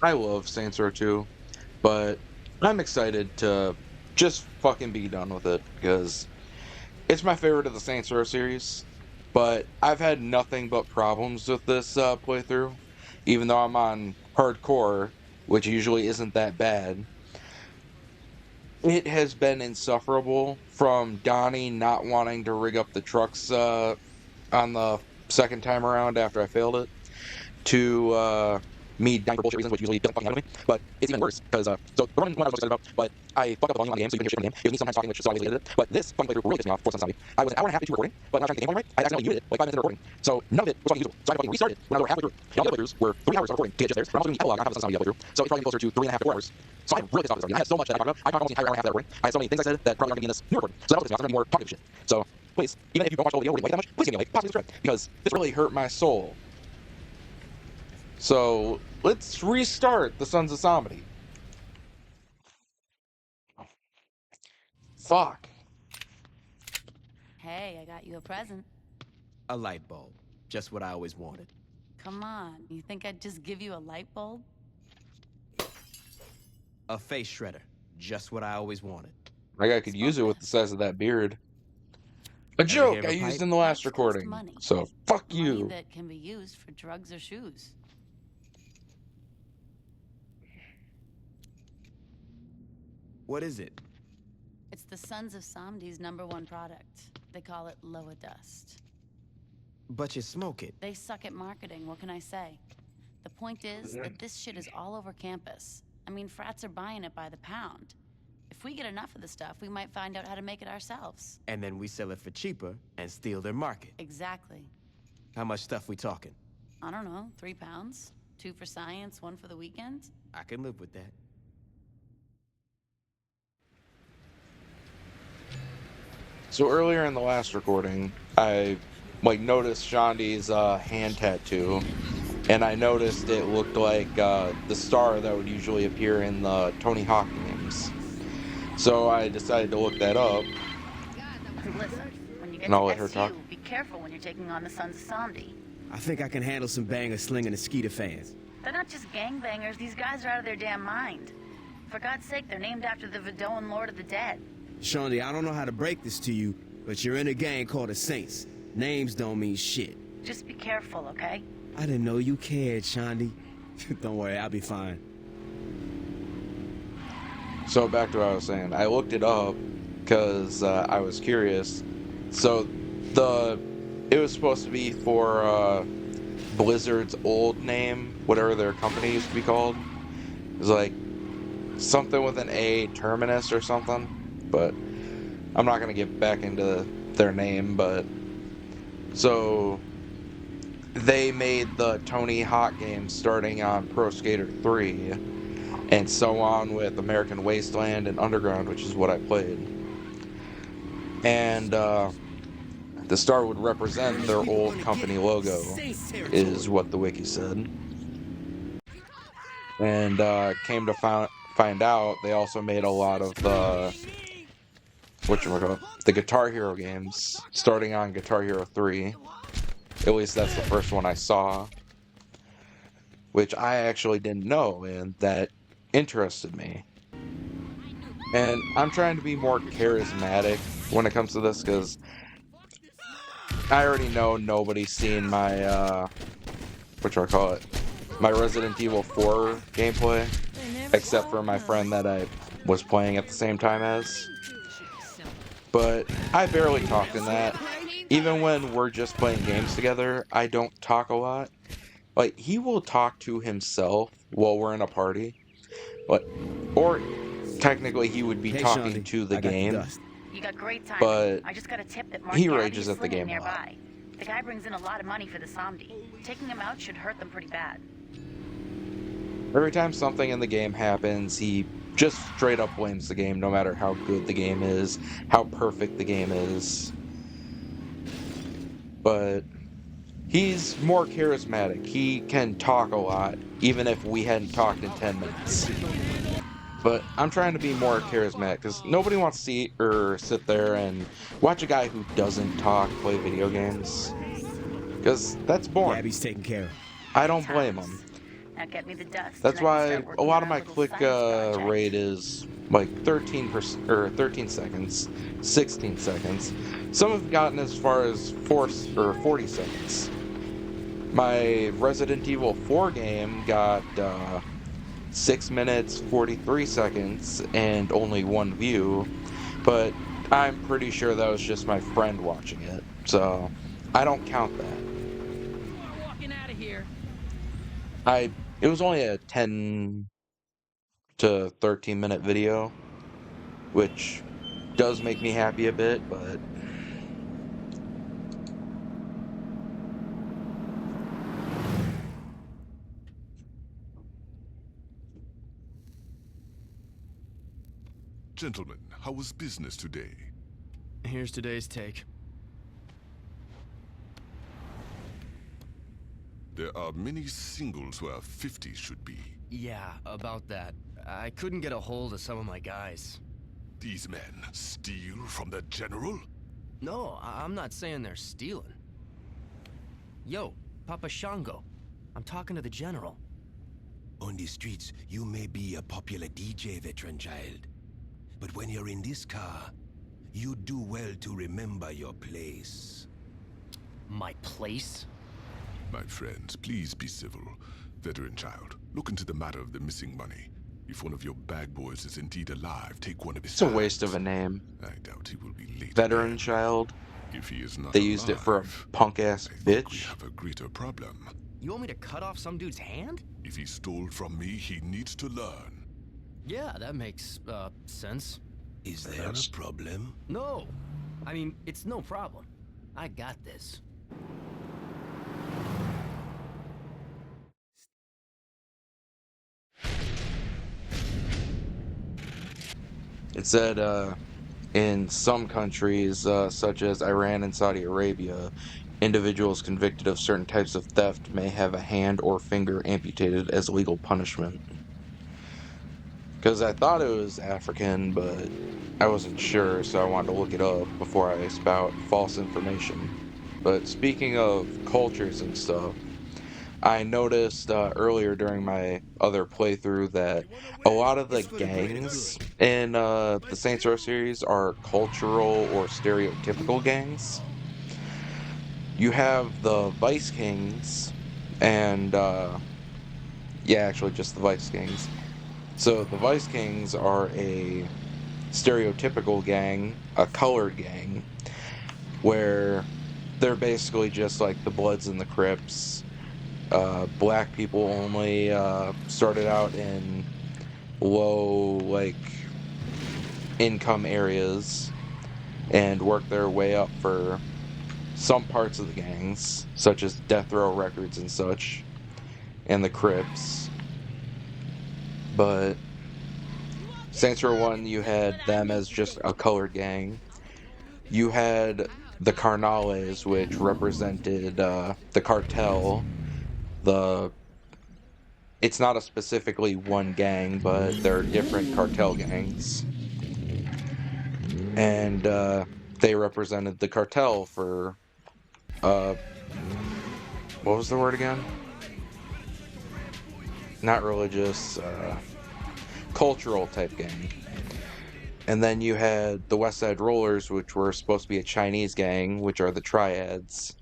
I love Saints Row 2, but I'm excited to just fucking be done with it because it's my favorite of the Saints Row series. But I've had nothing but problems with this playthrough, even though I'm on hardcore, which usually isn't that bad. It has been insufferable from Donnie not wanting to rig up the trucks on the second time around after I failed it to me dying for bullshit reasons, which usually doesn't fucking happen to me. But it's even worse because so the running one I was most excited about, but I fucked up the volume on the game, so you can hear shit in the game. It was me sometimes talking, which so I deleted it. But this fucking playthrough really pissed me off for some Samedi. I was an hour and a half into recording, but when I was trying to get the game right, I accidentally muted it like 5 minutes into recording. So none of it was fucking usable. So I fucking restarted when I was over halfway through. And all the other playthroughs were 3 hours of recording to get just theirs. But I'm also doing the epilogue on top of the Samedi playthrough, so it's probably closer to 3.5 to 4 hours. So I'm really pissed off with this. I had so much that I talked about. I talked almost the entire hour and a half of that recording. I had so many things I said that probably aren't going to be in this new recording. So that was pissing me off. I'm more talkative shit. So please, even if you don't watch the whole video or didn't like it that much, please give me a like, possibly subscribe, because this really hurt my soul. So let's restart the Sons of Samedi. Fuck. Hey, I got you a present. A light bulb. Just what I always wanted. Come on, you think I'd just give you a light bulb? A face shredder. Just what I always wanted. My guy could use it with the size of that beard. A joke I used in the last recording. Money. So fuck Money you. that can be used for drugs or shoes. What is it? It's the Sons of Samedi's #1 product. They call it Loa Dust. But you smoke it. They suck at marketing, what can I say? The point is that this shit is all over campus. I mean, frats are buying it by the pound. If we get enough of the stuff, we might find out how to make it ourselves. And then we sell it for cheaper and steal their market. Exactly. How much stuff we talking? I don't know, 3 pounds? 2 for science, 1 for the weekend? I can live with that. So earlier in the last recording, I noticed Shandi's hand tattoo, and I noticed it looked like the star that would usually appear in the Tony Hawk games. So I decided to look that up. Listen, when you get And I'll to let her SU, talk. be careful when you're taking on the Sons of Samedi. I think I can handle some banger slinging and skeeter fans. They're not just gangbangers, these guys are out of their damn mind. For God's sake, they're named after the Vidoan Lord of the Dead. Shaundi, I don't know how to break this to you, but you're in a gang called the Saints. Names don't mean shit. Just be careful, okay? I didn't know you cared, Shaundi. Don't worry, I'll be fine. So back to what I was saying. I looked it up because I was curious. So it was supposed to be for Blizzard's old name, whatever their company used to be called. It was like something with an A, Terminus or something. But I'm not going to get back into their name, but so they made the Tony Hawk games starting on Pro Skater 3 and so on with American Wasteland and Underground, which is what I played. And the star would represent their old company logo, is what the wiki said. And came to find out, they also made a lot of the Guitar Hero games, starting on Guitar Hero 3. At least that's the first one I saw, which I actually didn't know, and that interested me. And I'm trying to be more charismatic when it comes to this, because I already know nobody's seen my, my Resident Evil 4 gameplay, except for my friend that I was playing at the same time as. But I barely talk in that. Even when we're just playing games together, I don't talk a lot. Like, he will talk to himself while we're in a party. Or technically he would be talking to the game. You got great timing. But I just got a tip that he rages at the game a lot. nearby. The guy brings in a lot of money for the Samedi. Taking him out should hurt them pretty bad. Every time something in the game happens, he just straight up blames the game, no matter how good the game is, how perfect the game is. But he's more charismatic. He can talk a lot, even if we hadn't talked in 10 minutes. But I'm trying to be more charismatic, because nobody wants to see or sit there and watch a guy who doesn't talk play video games. Because that's boring. Abby's taken care of. I don't blame him. Now get me the dust, and That's I can why start a working lot on of our my little click science project. rate is like 13% or 13 seconds, 16 seconds. Some have gotten as far as 40 seconds. My Resident Evil 4 game got 6 minutes 43 seconds and only one view, but I'm pretty sure that was just my friend watching it, so I don't count that. We're walking out of here. It was only a 10 to 13-minute video, which does make me happy a bit, but Gentlemen, how was business today? Here's today's take. There are many singles where 50 should be. Yeah, about that. I couldn't get a hold of some of my guys. These men steal from the general? No, I'm not saying they're stealing. Yo, Papa Shango. I'm talking to the general. On the streets, you may be a popular DJ, veteran child. But when you're in this car, you do well to remember your place. My place? My friends, please be civil. Veteran child, look into the matter of the missing money. If one of your bag boys is indeed alive, take one of his it's a waste of hands. a name. I doubt he will be late Veteran again. child. If he is not They used it for a alive, punk-ass I think we bitch. have a greater problem. You want me to cut off some dude's hand? If he stole from me, he needs to learn. Yeah, that makes, sense. Is there a problem? No! I mean, it's no problem. I got this. It said, in some countries, such as Iran and Saudi Arabia, individuals convicted of certain types of theft may have a hand or finger amputated as legal punishment. Because I thought it was African, but I wasn't sure, so I wanted to look it up before I spout false information. But speaking of cultures and stuff, I noticed earlier during my other playthrough that a lot of the gangs in the Saints Row series are cultural or stereotypical gangs. You have the Vice Kings, and yeah, actually just the Vice Kings. So the Vice Kings are a stereotypical gang, a colored gang, where they're basically just like the Bloods and the Crips. Black people only, started out in low, like, income areas and worked their way up for some parts of the gangs, such as Death Row Records and such, and the Crips. But Saints Row 1, you had them as just a colored gang. You had the Carnales, which represented the cartel. The It's not a specifically one gang, but there are different cartel gangs, and they represented the cartel for uh, what was the word again? Not religious, cultural type gang. And then you had the West Side Rollers, which were supposed to be a Chinese gang, which are the Triads.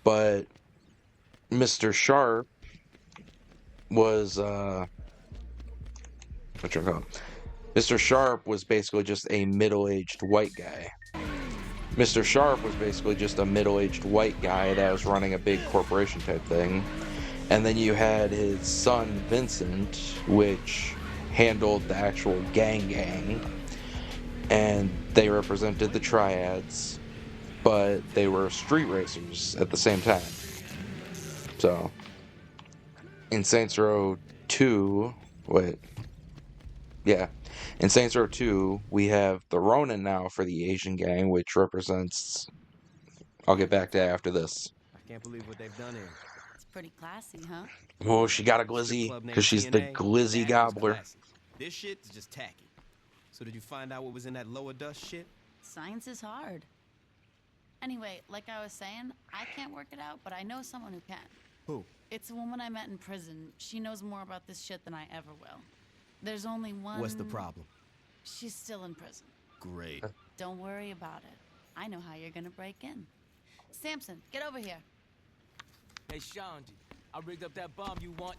But Mr. Sharp was Mr. Sharp was basically just a middle-aged white guy. Mr. Sharp was basically just a middle-aged white guy that was running a big corporation type thing. And then you had his son, Vincent, which handled the actual gang. And they represented the Triads, but they were street racers at the same time. So, in Saints Row 2, in Saints Row 2, we have the Ronin now for the Asian gang, which represents... I'll get back to that after this. I can't believe what they've done here. It's pretty classy, huh? Oh, she got a Strip glizzy, club named because she's the TNA, glizzy that was gobbler. classy. This shit is just tacky. So did you find out what was in that lower dust shit? Science is hard. Anyway, like I was saying, I can't work it out, but I know someone who can. Who? It's a woman I met in prison. She knows more about this shit than I ever will. There's only one... What's the problem? She's still in prison. Great. Don't worry about it. I know how you're gonna break in. Samson, get over here. Hey, Shandy, I rigged up that bomb you want.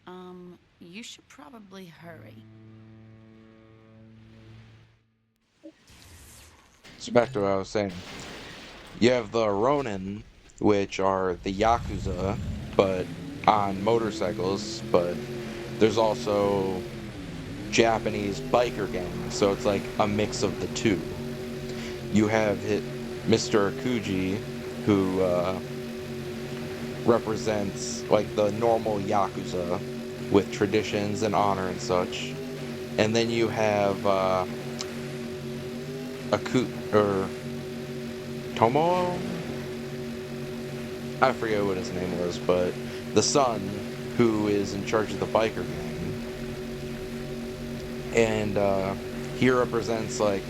Oh! You should probably hurry. So back to what I was saying. You have the ronin, which are the yakuza, but on motorcycles. But there's also Japanese biker gangs, so it's like a mix of the two. You have Mr. Akuji, who represents like the normal yakuza with traditions and honor and such, and then you have Tomo. I forget what his name was, but the son who is in charge of the biker gang, and he represents like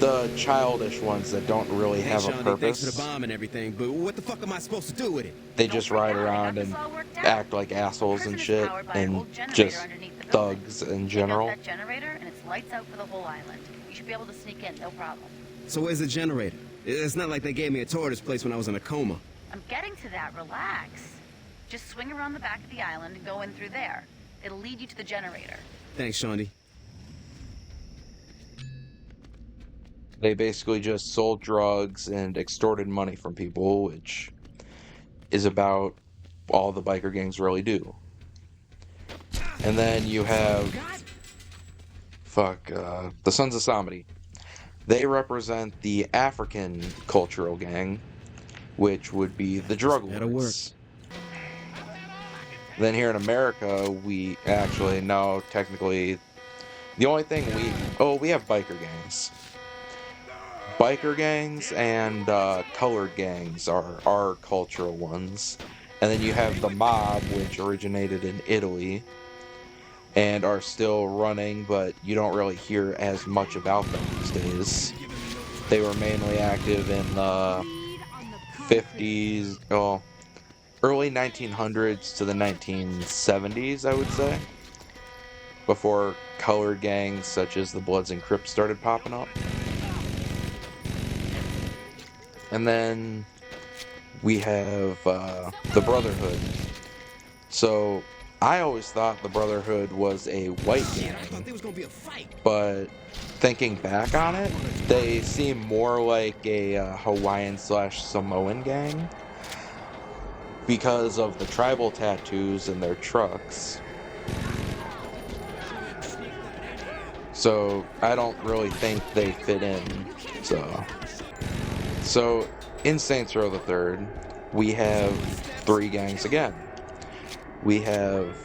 the childish ones that don't really have Shawnee, a purpose. Thanks for the bomb and everything, but what the fuck am I supposed to do with it? They just ride around and act like assholes and shit, and just thugs in general. That generator, and it's lights out for the whole island. You should be able to sneak in, no problem. So where's the generator? It's not like they gave me a tour of this place when I was in a coma. I'm getting to that. Relax. Just swing around the back of the island and go in through there. It'll lead you to the generator. Thanks, Shawnee. They basically just sold drugs and extorted money from people, which is about all the biker gangs really do. And then you have the Sons of Samedi. They represent the African cultural gang, which would be the drug lords. That'll work. Then here in America, we actually, no, technically, the only thing we have biker gangs. Biker gangs and colored gangs are our cultural ones. And then you have the mob, which originated in Italy and are still running, but you don't really hear as much about them these days. They were mainly active in the 50s, well, early 1900s to the 1970s, I would say, before colored gangs such as the Bloods and Crips started popping up. And then we have the Brotherhood. So I always thought the Brotherhood was a white gang, but thinking back on it, they seem more like a Hawaiian/Samoan gang because of the tribal tattoos in their trucks. So I don't really think they fit in. So in Saints Row the Third, we have three gangs again. We have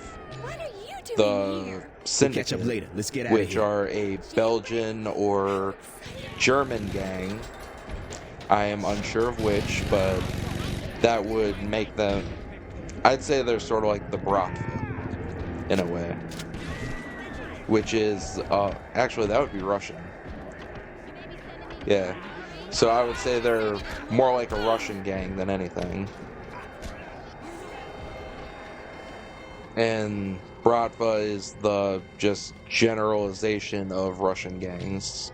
the Syndicate, catch up later. Let's get out which of here. are a Belgian or German gang. I am unsure of which, but that would make them... I'd say they're sort of like the brotherhood, in a way. Which is... actually, that would be Russian. Yeah. So I would say they're more like a Russian gang than anything. And Bratva is the just generalization of Russian gangs.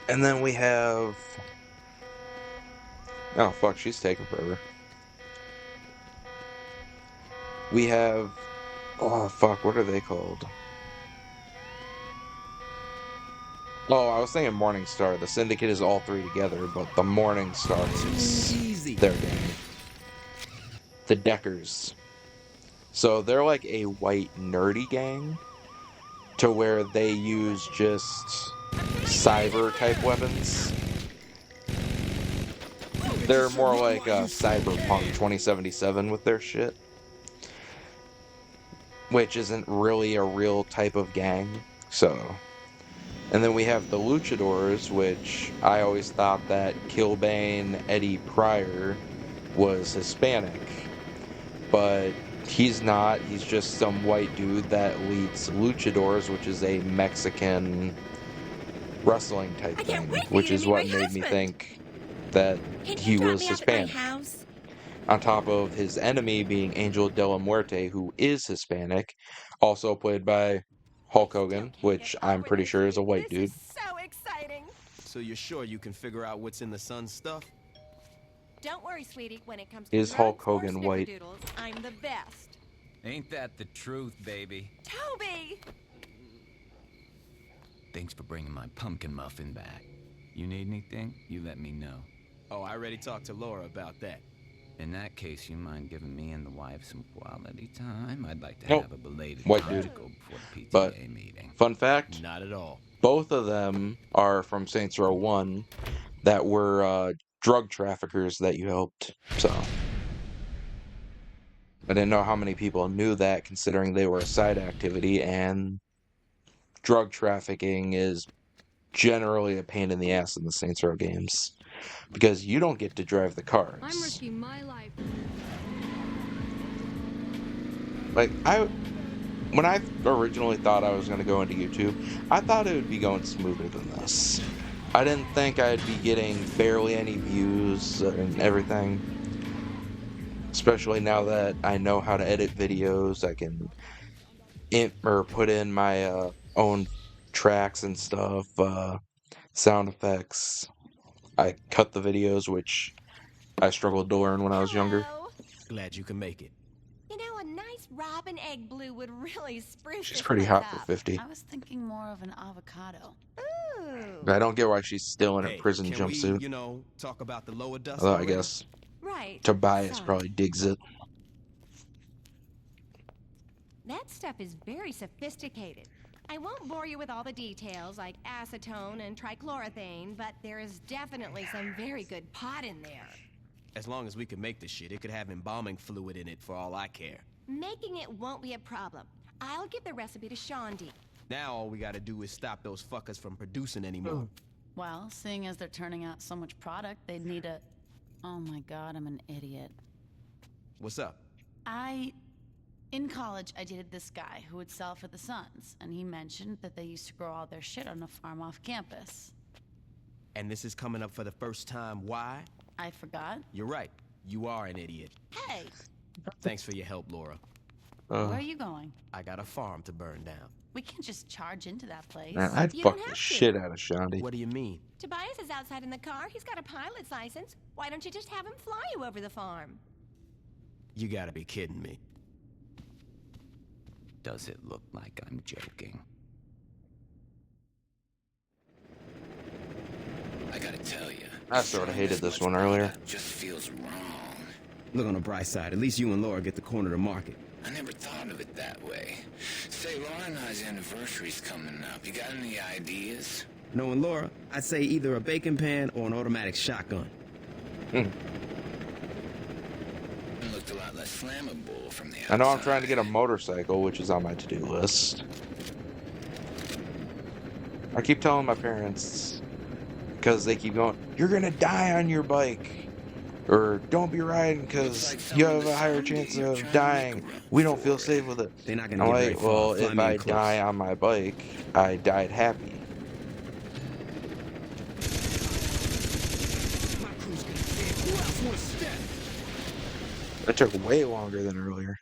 And then we have... Oh, fuck, she's taking forever. We have... Oh, fuck, what are they called? Oh, I was thinking Morningstar. The Syndicate is all three together, but the Morningstar is their gang. The Deckers. So they're like a white nerdy gang, to where they use just cyber type weapons. They're more like Cyberpunk 2077 with their shit, which isn't really a real type of gang. So, and then we have the Luchadors, which I always thought that Killbane Eddie Pryor was Hispanic, but he's not. He's just some white dude that leads Luchadors, which is a Mexican wrestling type thing, which is what made me think that Can you he drop was me off at my Hispanic. house? On top of his enemy being Angel de la Muerte, who is Hispanic, also played by Hulk Hogan, which I'm pretty sure is a white dude. So exciting. So you're sure you can figure out what's in the sun's stuff? Don't worry, sweetie. When it comes to Is Hulk drugs or Hogan white? snickerdoodles, I'm the best. Ain't that the truth, baby? Toby! Thanks for bringing my pumpkin muffin back. You need anything, you let me know. Oh, I already talked to Laura about that. In that case, you mind giving me and the wife some quality time? I'd like to Nope. have a belated White dude. practical before the PTA But meeting. fun fact, Not at all. both of them are from Saints Row 1 that were drug traffickers that you helped. So I didn't know how many people knew that, considering they were a side activity, and drug trafficking is generally a pain in the ass in the Saints Row games because you don't get to drive the cars. I'm risking my life. Like when I originally thought I was going to go into YouTube, I thought it would be going smoother than this. I didn't think I'd be getting barely any views and everything. Especially now that I know how to edit videos, I can put in my own tracks and stuff, sound effects. I cut the videos, which I struggled to learn when I was younger. Hello. Glad you can make it. You know, a nice robin egg blue would really spruce She's this pretty place hot for up. 50. I was thinking more of an avocado. Ooh. I don't get why she's still in her Hey, prison can jumpsuit. we, talk about the lower dust Although I already? guess Right. Tobias Sorry. probably digs it. That stuff is very sophisticated. I won't bore you with all the details like acetone and trichloroethane, but there is definitely some very good pot in there. As long as we can make the shit, it could have embalming fluid in it for all I care. Making it won't be a problem. I'll give the recipe to Shondi. Now all we gotta do is stop those fuckers from producing anymore. Well, seeing as they're turning out so much product, they'd need a... Oh my god, I'm an idiot. What's up? In college, I dated this guy who would sell for the Suns, and he mentioned that they used to grow all their shit on a farm off campus. And this is coming up for the first time. Why? I forgot. You're right. You are an idiot. Hey, Thanks for your help, Laura. where are you going? I got a farm to burn down. We can't just charge into that place. Man, I'd You fuck don't the have to. shit out of Shondi. What do you mean? Tobias is outside in the car. He's got a pilot's license. Why don't you just have him fly you over the farm? You gotta be kidding me. Does it look like I'm joking? I gotta tell you, I sort of hated this one earlier. just feels wrong. Look on the bright side. At least you and Laura get the corner of the market. I never thought of it that way. Say, Laura and I's anniversary's coming up. You got any ideas? Knowing Laura, I'd say either a bacon pan or an automatic shotgun. It looked a lot less flammable from the outside. I know I'm trying to get a motorcycle, which is on my to-do list. I keep telling my parents, because they keep going, you're gonna die on your bike. Or don't be riding because you have a higher chance of dying. We don't feel safe with it. They're not gonna I'm get very like, far. well, Fly if me in I close. die on my bike, I died happy. That took way longer than earlier.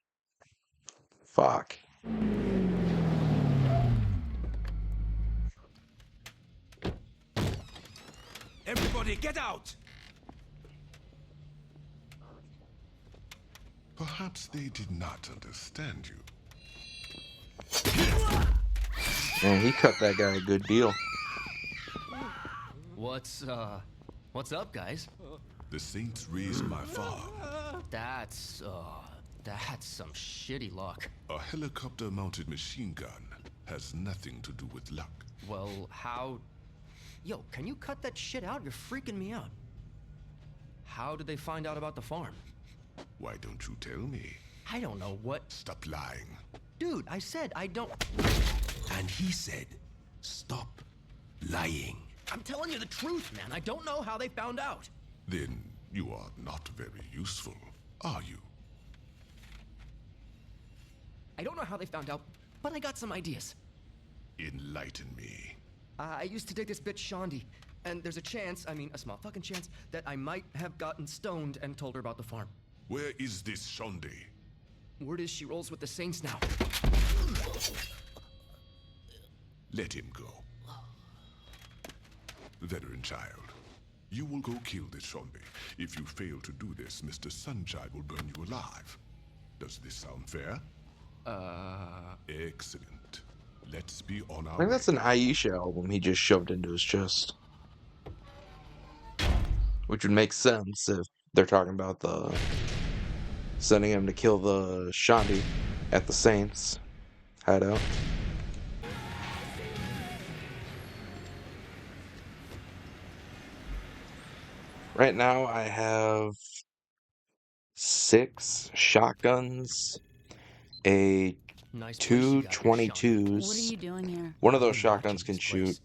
Fuck. Everybody, get out! Perhaps they did not understand you. Man, he cut that guy a good deal. What's up, guys? The Saints raised my farm. That's some shitty luck. A helicopter-mounted machine gun has nothing to do with luck. Well, how... Yo, can you cut that shit out? You're freaking me out. How did they find out about the farm? Why don't you tell me? I don't know what... Stop lying. Dude, I said I don't... And he said, stop lying. I'm telling you the truth, man. I don't know how they found out. Then you are not very useful, are you? I don't know how they found out, but I got some ideas. Enlighten me. I used to date this bitch, Shondi. And there's a chance, I mean a small fucking chance, that I might have gotten stoned and told her about the farm. Where is this Shonde? Word is she rolls with the Saints now. Let him go. Veteran child, you will go kill this Shonde. If you fail to do this, Mr. Sunchild will burn you alive. Does this sound fair? Excellent. Let's be on our I think way. that's an Aisha album he just shoved into his chest. Which would make sense if they're talking about the sending him to kill the Shonde at the Saints hideout. Right now I have 6 shotguns, a Nice place two you got here, Shonde. 22s. What are you doing here? One of those I'm shotguns watching can this shoot place.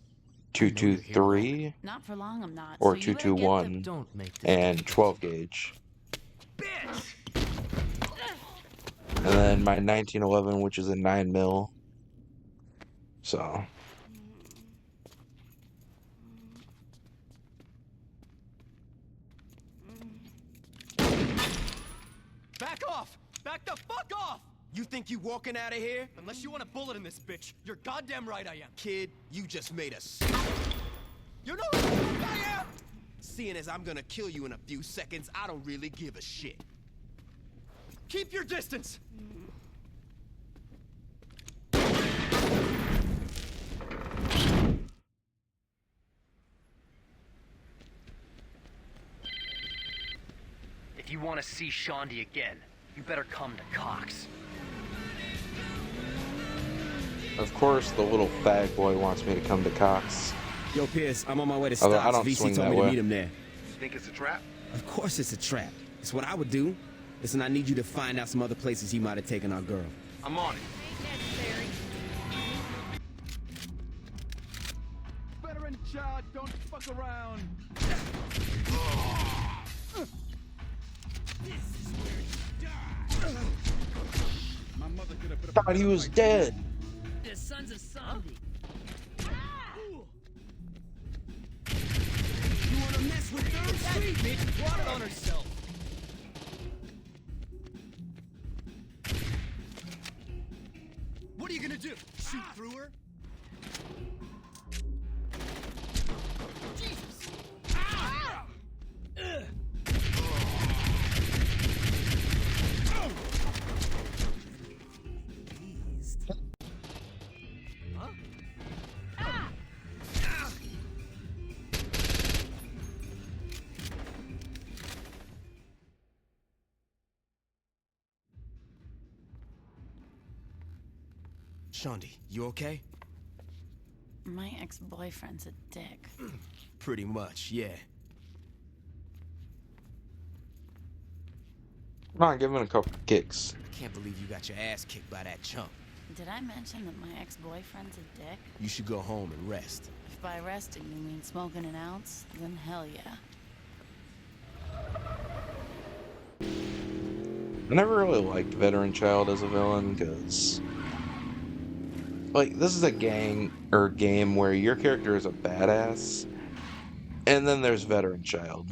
I know you're here alone. 223 Not for long, I'm not. or so you better get the- 221 Don't make this and difficult. 12 gauge. And then my 1911, which is a 9mm. So Back off! Back the fuck off! You think you walking out of here? Unless you want a bullet in this bitch, you're goddamn right I am. Kid, you just made us. You know who I am? Seeing as I'm gonna kill you in a few seconds, I don't really give a shit. Keep your distance! If you want to see Shonde again, you better come to Cox. of course the little fag boy wants me to come to Cox. Yo, Pierce, I'm on my way to Although I Stocks. don't VC swing told that me to way. meet him there. You think it's a trap? Of course it's a trap. It's what I would do. Listen, I need you to find out some other places he might have taken our girl. I'm on it. Veteran child, don't fuck around. My mother could have put a Thought he was dead. The sons of Samedi. You wanna mess with Third Street? Bitch brought it on herself. What are you gonna do? Shoot through her? Jesus! Shonde, you okay? My ex-boyfriend's a dick. Pretty much, yeah. Come on, give him a couple kicks. Can't believe you got your ass kicked by that chump. Did I mention that my ex-boyfriend's a dick? You should go home and rest. If by resting you mean smoking an ounce, then hell yeah. I never really liked Veteran Child as a villain because, like, this is a gang or game where your character is a badass, and then there's Veteran Child,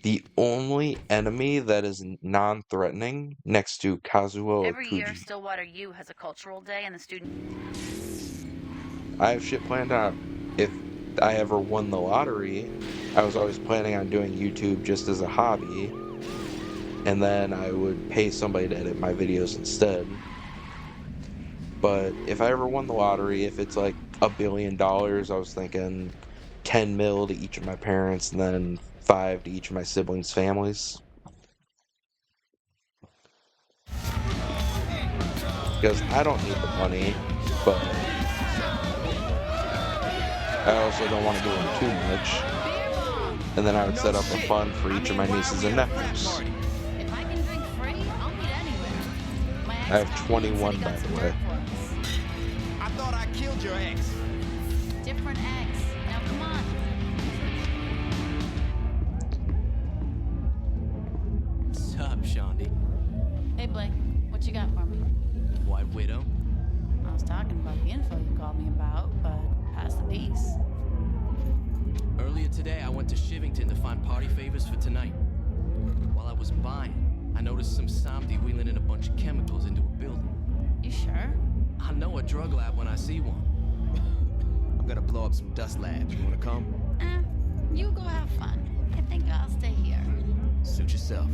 the only enemy that is non-threatening next to Kazuo Every year, Okuji. Stillwater U has a cultural day, and the student. I have shit planned out. If I ever won the lottery, I was always planning on doing YouTube just as a hobby, and then I would pay somebody to edit my videos instead. But if I ever won the lottery, if it's like $1 billion, I was thinking 10 mil to each of my parents and then 5 to each of my siblings' families. Because I don't need the money, but I also don't want to give them too much. And then I would set up a fund for each of my nieces and nephews. If I can drink free, I'll meet anywhere. My ex I have 21, by the way. I thought I killed your ex. Different ex. Now come on. What's up, Shonde? Hey Blake, what you got for me? White Widow? I was talking about the info you called me about, but pass the peace. Earlier today, I went to Shivington to find party favors for tonight. While I was buying, I noticed some Samedi wheeling in a bunch of chemicals into a building. You sure? I know a drug lab when I see one. I'm gonna blow up some dust labs. You wanna come? You go have fun. I think I'll stay here. Suit yourself.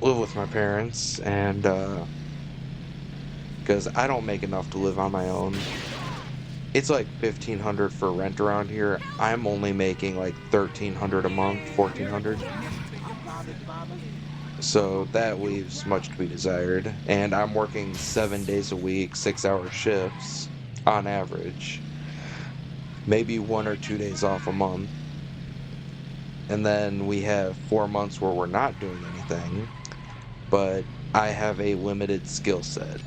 Live with my parents, and because I don't make enough to live on my own. It's like $1,500 for rent around here. I'm only making like $1,300 a month, $1,400. So that leaves much to be desired. And I'm working 7 days a week, 6-hour shifts on average. Maybe 1 or 2 days off a month. And then we have 4 months where we're not doing anything. But I have a limited skill set.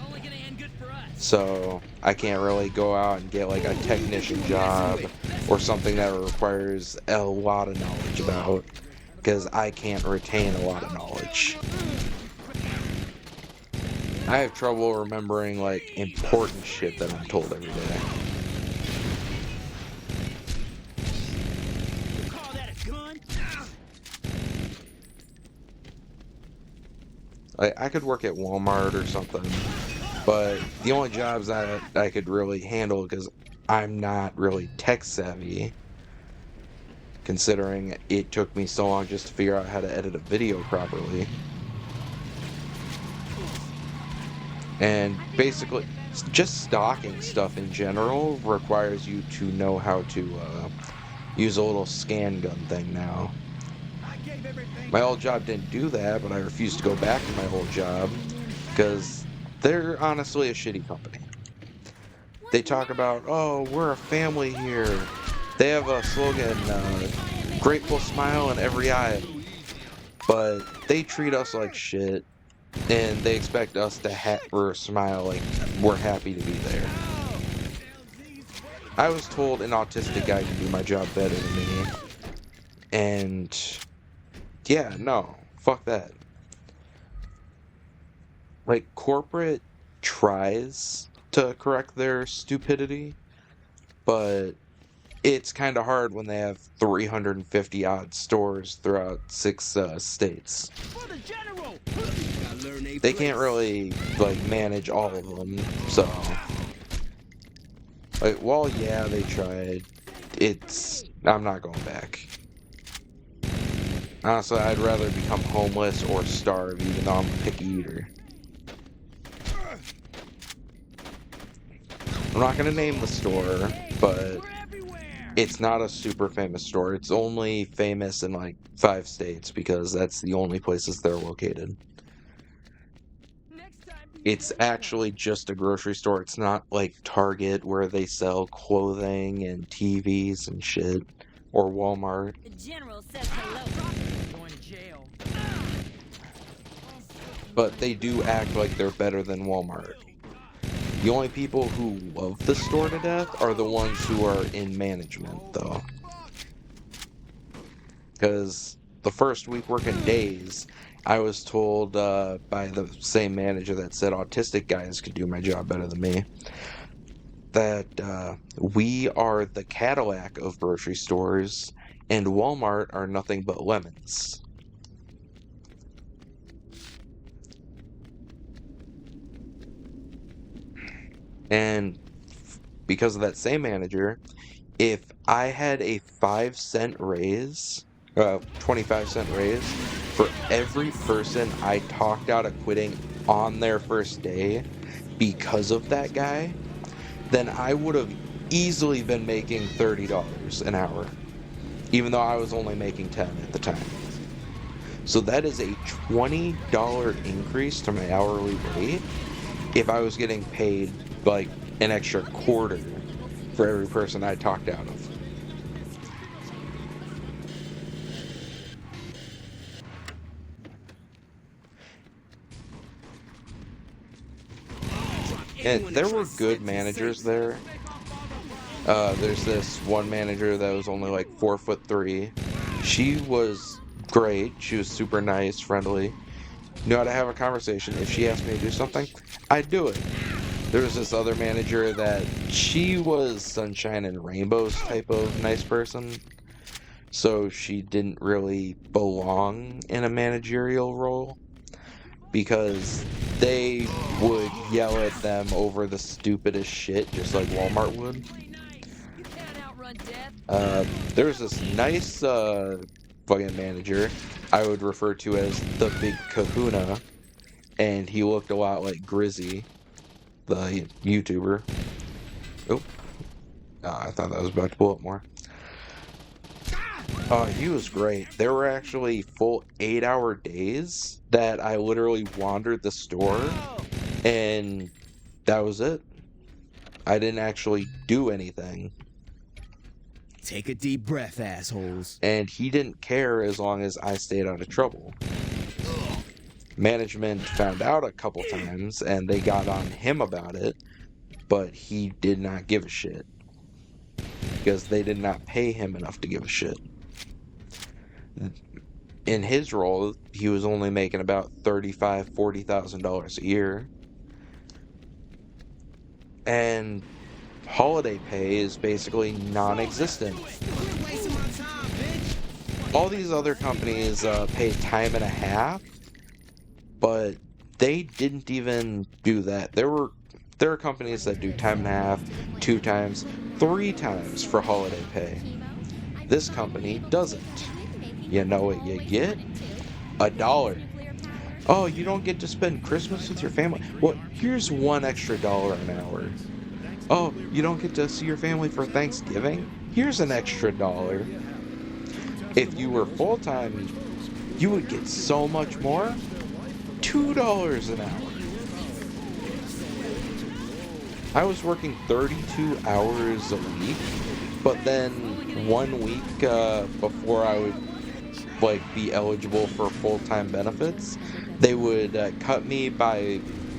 So I can't really go out and get like a technician job or something that requires a lot of knowledge about, because I can't retain a lot of knowledge. I have trouble remembering like important shit that I'm told every day. Like, I could work at Walmart or something, but the only jobs that I could really handle, because I'm not really tech savvy, considering it took me so long just to figure out how to edit a video properly. And basically, just stocking stuff in general requires you to know how to use a little scan gun thing now. My old job didn't do that, but I refused to go back to my old job because they're honestly a shitty company. They talk about, oh, we're a family here. They have a slogan, grateful smile in every eye. But they treat us like shit, and they expect us to smile like we're happy to be there. I was told an autistic guy can do my job better than me. And yeah, no, fuck that. Like, corporate tries to correct their stupidity, but it's kind of hard when they have 350 odd stores throughout 6 states. They can't really like manage all of them, so like, well, yeah, they tried. I'm not going back. Honestly, I'd rather become homeless or starve, even though I'm a picky eater. I'm not gonna name the store, but it's not a super famous store. It's only famous in like 5 states because that's the only places they're located. It's actually just a grocery store. It's not like Target where they sell clothing and TVs and shit, or Walmart. The general says hello. Going to jail. But they do act like they're better than Walmart. The only people who love the store to death are the ones who are in management, though. Because the first week working days, I was told by the same manager that said autistic guys could do my job better than me, that we are the Cadillac of grocery stores, and Walmart are nothing but lemons. And because of that same manager, if I had a 5-cent raise, 25-cent raise, for every person I talked out of quitting on their first day because of that guy, then I would have easily been making $30 an hour, even though I was only making $10 at the time. So that is a $20 increase to my hourly rate if I was getting paid like an extra quarter for every person I talked out of. And there were good managers there. There's this one manager that was only like 4'3". She was great. She was super nice, friendly. knew how to have a conversation. If she asked me to do something, I'd do it. There was this other manager that she was sunshine and rainbows type of nice person. So she didn't really belong in a managerial role because they would yell at them over the stupidest shit, just like Walmart would. There was this nice fucking manager I would refer to as the Big Kahuna, and he looked a lot like Grizzy, the YouTuber. Oh, I thought that was about to pull up more. He was great. There were actually full 8-hour days that I literally wandered the store, and that was it. I didn't actually do anything. Take a deep breath, assholes. And he didn't care as long as I stayed out of trouble. Management found out a couple times, and they got on him about it, but he did not give a shit. Because they did not pay him enough to give a shit. In his role, he was only making about $35,000, $40,000 a year. And holiday pay is basically non-existent. All these other companies pay time and a half, but they didn't even do that. There are companies that do time and a half, 2 times, 3 times for holiday pay. This company doesn't. You know what you get? $1. Oh, you don't get to spend Christmas with your family? Well, here's $1 extra an hour. Oh, you don't get to see your family for Thanksgiving? Here's an extra $1. If you were full-time, you would get so much more. $2 an hour. I was working 32 hours a week, but then 1 week before I would be eligible for full-time benefits, they would cut me by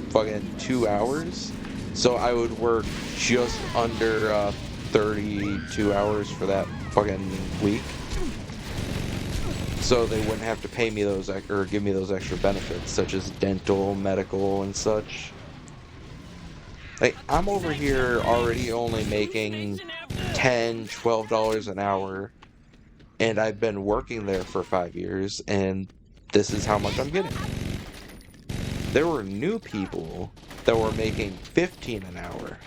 fucking 2 hours, so I would work just under 32 hours for that fucking week, so they wouldn't have to pay me those or give me those extra benefits such as dental, medical, and such. Like, I'm over here already only making $10, $12 an hour, and I've been working there for 5 years, and this is how much I'm getting. There were new people that were making $15 an hour.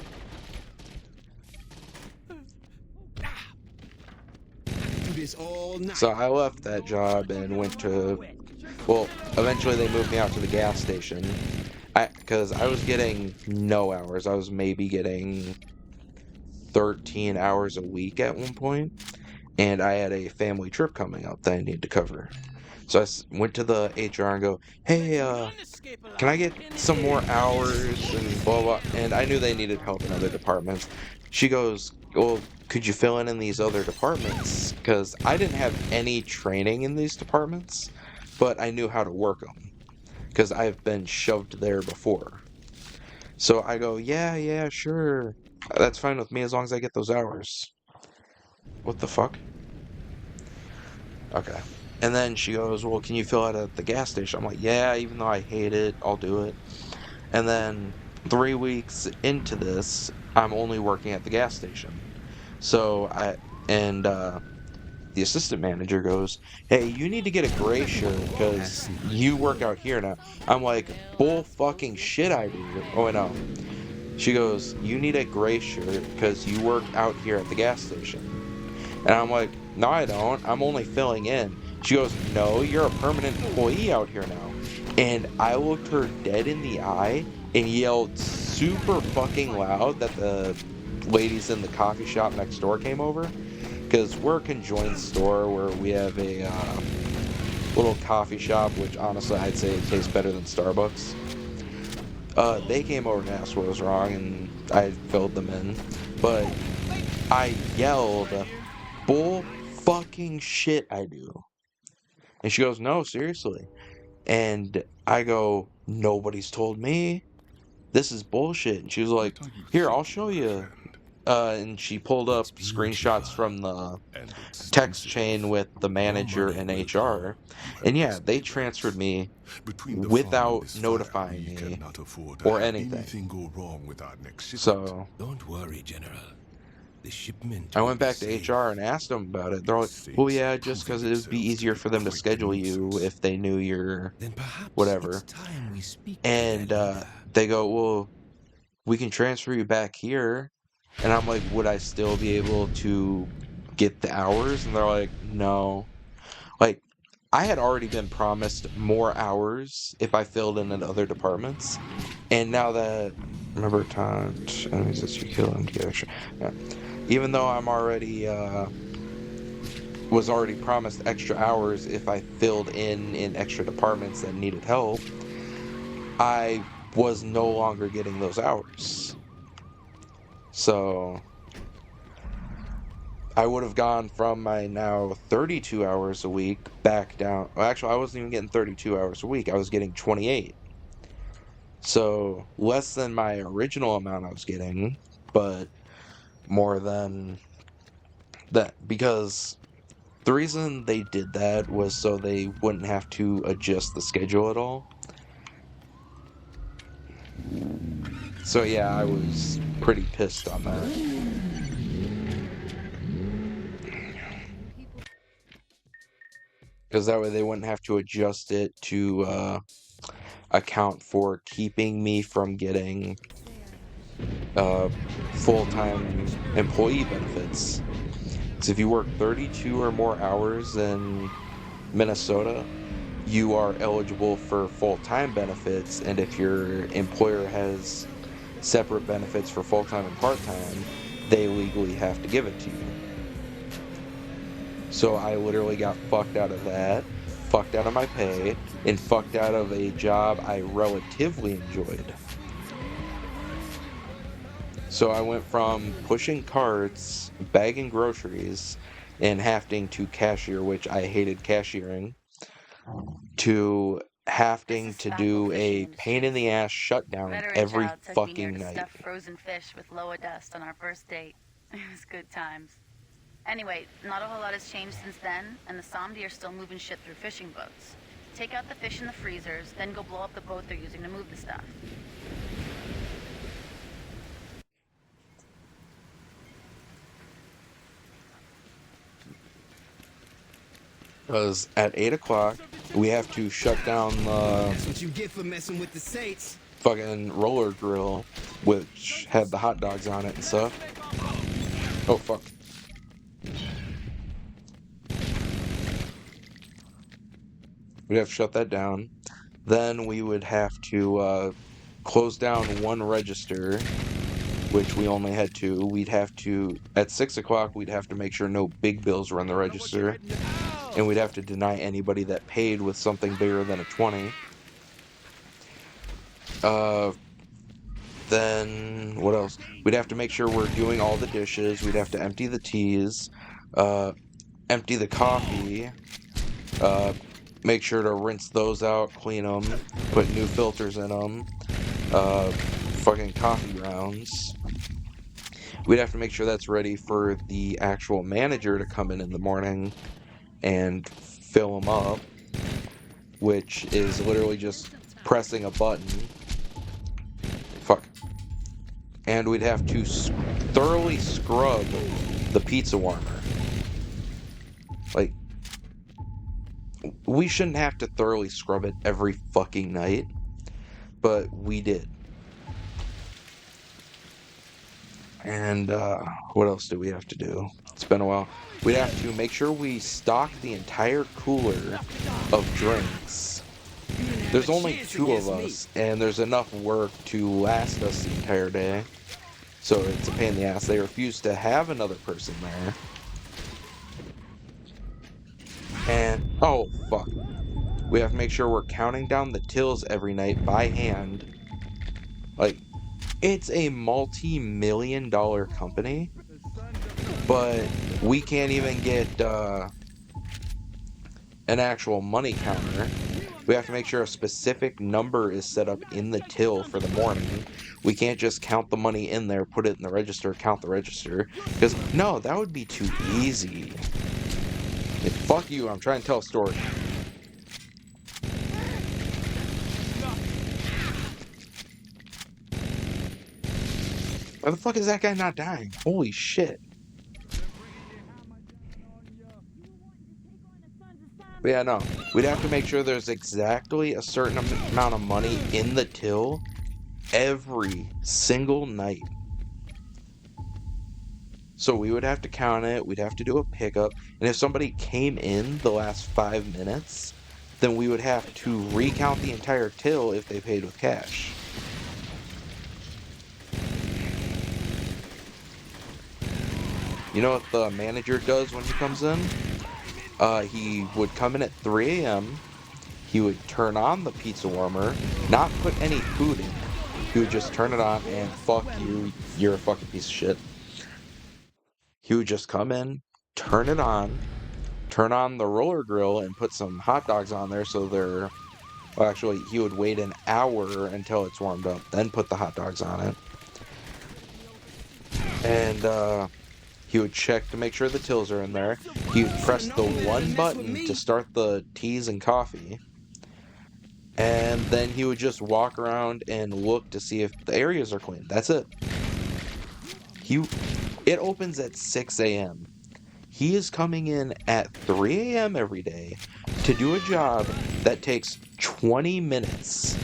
So I left that job and went to, well, eventually they moved me out to the gas station. Because I was getting no hours. I was maybe getting 13 hours a week at one point. And I had a family trip coming up that I needed to cover. So I went to the HR and go, hey, can I get some more hours and blah, blah. And I knew they needed help in other departments. She goes, well, could you fill in these other departments? Because I didn't have any training in these departments, but I knew how to work them. Because I've been shoved there before. So I go, yeah, sure. That's fine with me as long as I get those hours. What the fuck? Okay. And then she goes, well, can you fill out at the gas station? I'm like, yeah, even though I hate it, I'll do it. And then 3 weeks into this, I'm only working at the gas station. So the assistant manager goes, hey, you need to get a gray shirt because you work out here now. I'm like, bull fucking shit I do. Oh, no. She goes, you need a gray shirt because you work out here at the gas station. And I'm like, no, I don't. I'm only filling in. She goes, no, you're a permanent employee out here now. And I looked her dead in the eye and yelled super fucking loud that the ladies in the coffee shop next door came over. Because we're a conjoined store where we have a little coffee shop, which honestly I'd say tastes better than Starbucks. They came over and asked what was wrong, and I filled them in. But I yelled, bull fucking shit I do. And she goes, no, seriously. And I go, nobody's told me. This is bullshit. And she was like, here, I'll show you and she pulled up screenshots from the text chain with the manager and HR, and yeah, they transferred me without notifying me or anything. Go wrong with our next shipment. So Don't worry, General. The shipment I will went be back to safe. HR and asked them about it. They're like, "Well, yeah, just because it would be easier for them to schedule you if they knew you're Then perhaps whatever." it's time we speak And to their leader. they go, "Well, we can transfer you back here." And I'm like, "Would I still be able to get the hours?" And they're like, "No." Like, I had already been promised more hours if I filled in other departments. And now that, remember times, enemies that you kill and get extra. Yeah. Even though I'm already, was already promised extra hours if I filled in extra departments that needed help, I was no longer getting those hours. So I would have gone from my now 32 hours a week back down. Well, actually, I wasn't even getting 32 hours a week. I was getting 28. So less than my original amount I was getting, but more than that. Because the reason they did that was so they wouldn't have to adjust the schedule at all. So yeah, I was pretty pissed on that. Because that way they wouldn't have to adjust it to account for keeping me from getting full-time employee benefits. Because if you work 32 or more hours in Minnesota, you are eligible for full-time benefits, and if your employer has separate benefits for full-time and part-time, they legally have to give it to you. So I literally got fucked out of that, fucked out of my pay, and fucked out of a job I relatively enjoyed. So I went from pushing carts, bagging groceries, and having to cashier, which I hated cashiering, to having to do a pain-in-the-ass shutdown Veteran every child took me here fucking to night. stuff frozen fish with Loa dust on our first date. It was good times. Anyway, not a whole lot has changed since then, and the Samedi are still moving shit through fishing boats. Take out the fish in the freezers, then go blow up the boat they're using to move the stuff. Because at 8 o'clock, we have to shut down the That's what you get for messing with the Saints. fucking roller grill, which had the hot dogs on it and stuff. Oh, fuck. We'd have to shut that down. Then we would have to close down one register, which we only had two. We'd have to, at 6 o'clock, we'd have to make sure no big bills were on the register. And we'd have to deny anybody that paid with something bigger than a 20. Then, what else? We'd have to make sure we're doing all the dishes. We'd have to empty the teas, empty the coffee, make sure to rinse those out, clean them, put new filters in them, fucking coffee grounds. We'd have to make sure that's ready for the actual manager to come in the morning and fill them up, which is literally just pressing a button. Fuck. And we'd have to thoroughly scrub the pizza warmer. Like, we shouldn't have to thoroughly scrub it every fucking night, but we did. And what else do we have to do? It's been a while. We'd have to make sure we stock the entire cooler of drinks. There's only 2 of us, and there's enough work to last us the entire day. So it's a pain in the ass. They refuse to have another person there. And, oh, fuck. We have to make sure we're counting down the tills every night by hand. Like, it's a multi-million-dollar company, but we can't even get an actual money counter We have to make sure a specific number is set up in the till for the morning. We can't just count the money in there, put it in the register, count the register. Because, no, that would be too easy. Like, fuck you, I'm trying to tell a story. Why the fuck is that guy not dying? Holy shit. But yeah, no. We'd have to make sure there's exactly a certain amount of money in the till every single night. So we would have to count it, we'd have to do a pickup, and if somebody came in the last 5 minutes, then we would have to recount the entire till if they paid with cash. You know what the manager does when he comes in? He would come in at 3 a.m., he would turn on the pizza warmer, not put any food in. He would just turn it on and fuck you, you're a fucking piece of shit. He would just come in, turn it on, turn on the roller grill and put some hot dogs on there so they're... Well, actually, he would wait an hour until it's warmed up, then put the hot dogs on it. And, he would check to make sure the tills are in there. He would press the one button to start the teas and coffee. And then he would just walk around and look to see if the areas are clean. That's it. It opens at 6 a.m. He is coming in at 3 a.m. every day to do a job that takes 20 minutes.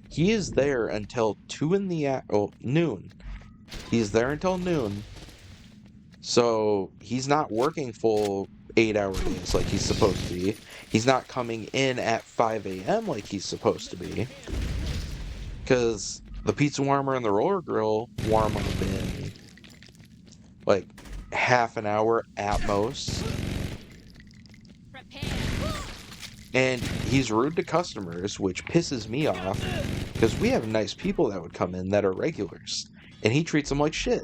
He is there until noon. He's there until noon. So he's not working full 8-hour days like he's supposed to be. He's not coming in at 5 a.m. like he's supposed to be. Because the pizza warmer and the roller grill warm up in like half an hour at most. And he's rude to customers, which pisses me off, because we have nice people that would come in that are regulars, and he treats them like shit.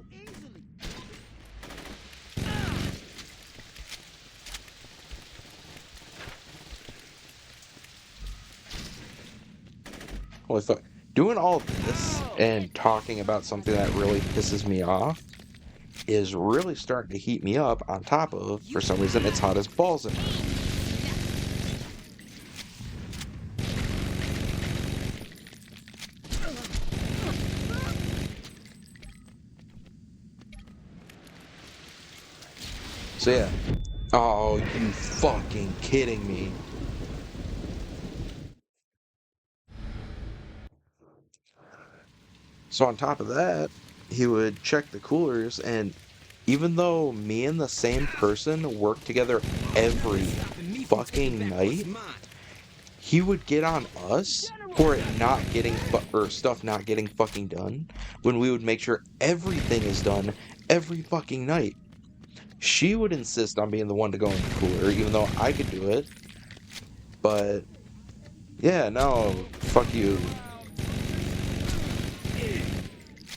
Holy fuck. Doing all this and talking about something that really pisses me off is really starting to heat me up, on top of, for some reason, it's hot as balls in here. So yeah. Oh, you fucking kidding me. So on top of that, he would check the coolers, and even though me and the same person work together every fucking night, he would get on us for it not getting stuff not getting fucking done, when we would make sure everything is done every fucking night. She would insist on being the one to go in the cooler, even though I could do it. But yeah, no, fuck you.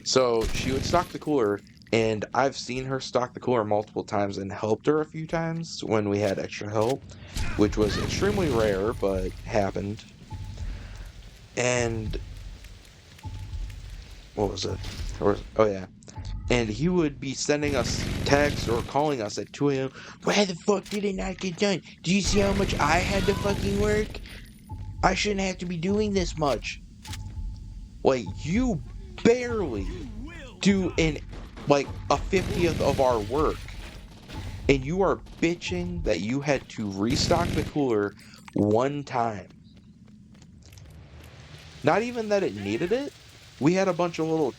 So she would stock the cooler, and I've seen her stock the cooler multiple times and helped her a few times when we had extra help, which was extremely rare, but happened. And what was it? Oh yeah. And he would be sending us texts or calling us at 2 a.m. Why the fuck did it not get done? Do you see how much I had to fucking work? I shouldn't have to be doing this much. Like, you barely do like a 50th of our work, and you are bitching that you had to restock the cooler one time. Not even that it needed it. We had a bunch of little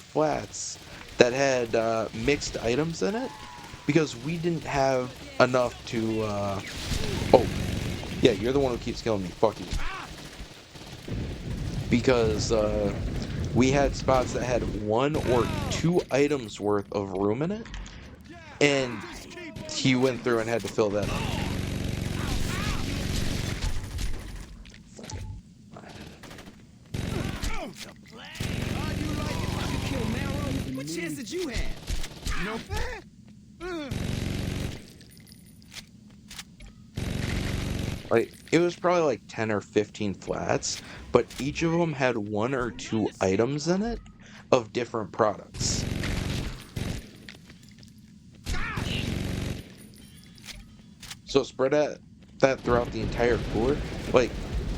flats that had mixed items in it, because we didn't have enough to oh yeah, you're the one who keeps killing me, fuck you. Because we had spots that had 1 or 2 items worth of room in it, and he went through and had to fill that up. What chance did you have? No fair? Like, it was probably like 10 or 15 flats, but each of them had 1 or 2 items in it of different products. So spread that throughout the entire cooler. Like,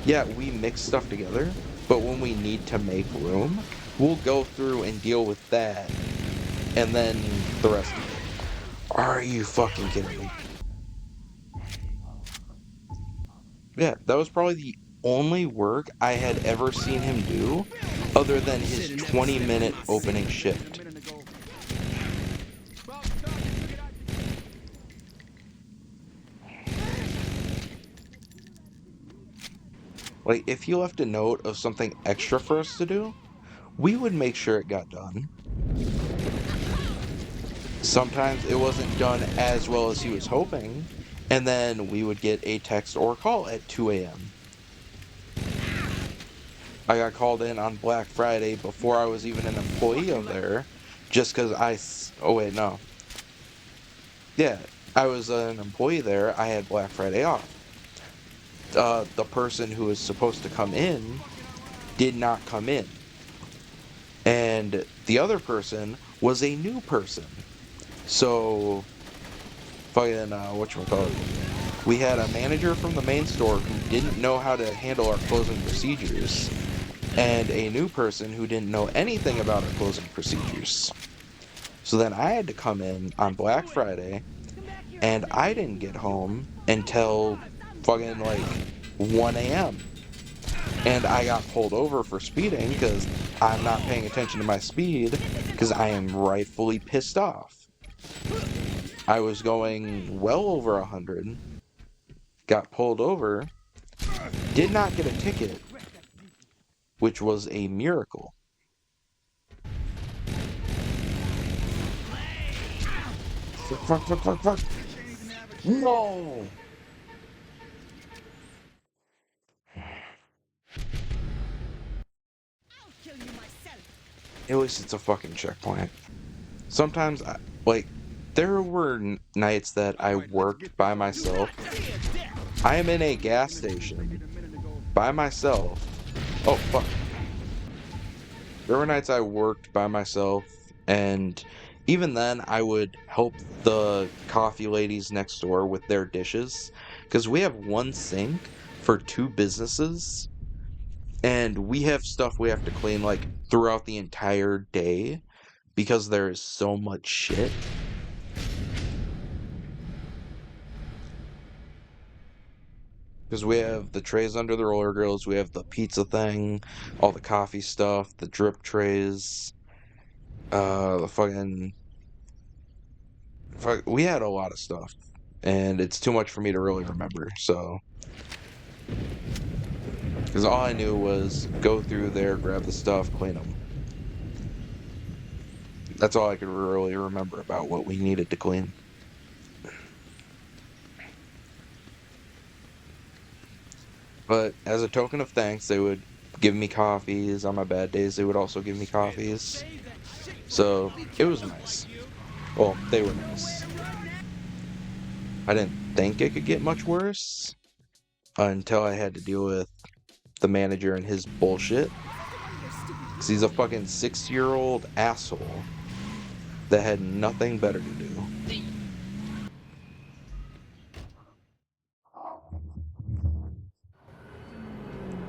yeah, we mix stuff together, but when we need to make room, we'll go through and deal with that, and then the rest of it. Are you fucking kidding me? Yeah, that was probably the only work I had ever seen him do, other than his 20-minute opening shift. Like, if he left a note of something extra for us to do, we would make sure it got done. Sometimes it wasn't done as well as he was hoping, and then we would get a text or call at 2 a.m. I got called in on Black Friday before I was even an employee of there, just because oh wait, no. Yeah, I was an employee there, I had Black Friday off. The person who was supposed to come in did not come in. And the other person was a new person. So, fucking, whatchamacallit, we had a manager from the main store who didn't know how to handle our closing procedures, and a new person who didn't know anything about our closing procedures. So then I had to come in on Black Friday, and I didn't get home until fucking like 1 a.m. And I got pulled over for speeding because I'm not paying attention to my speed because I am rightfully pissed off. I was going well over 100, got pulled over, did not get a ticket, which was a miracle. Fuck. No! At least it's a fucking checkpoint. Sometimes, there were nights that I worked by myself. I am in a gas station by myself. Oh, fuck. There were nights I worked by myself, and even then I would help the coffee ladies next door with their dishes, because we have one sink for 2 businesses, and we have stuff we have to clean, like, throughout the entire day, because there is so much shit. Because we have the trays under the roller grills, we have the pizza thing, all the coffee stuff, the drip trays, the fucking... we had a lot of stuff, and it's too much for me to really remember, so... Because all I knew was go through there, grab the stuff, clean them. That's all I could really remember about what we needed to clean. But as a token of thanks, they would give me coffees. On my bad days, they would also give me coffees. So, it was nice. Well, they were nice. I didn't think it could get much worse until I had to deal with the manager and his bullshit. Because he's a fucking 6-year-old asshole that had nothing better to do.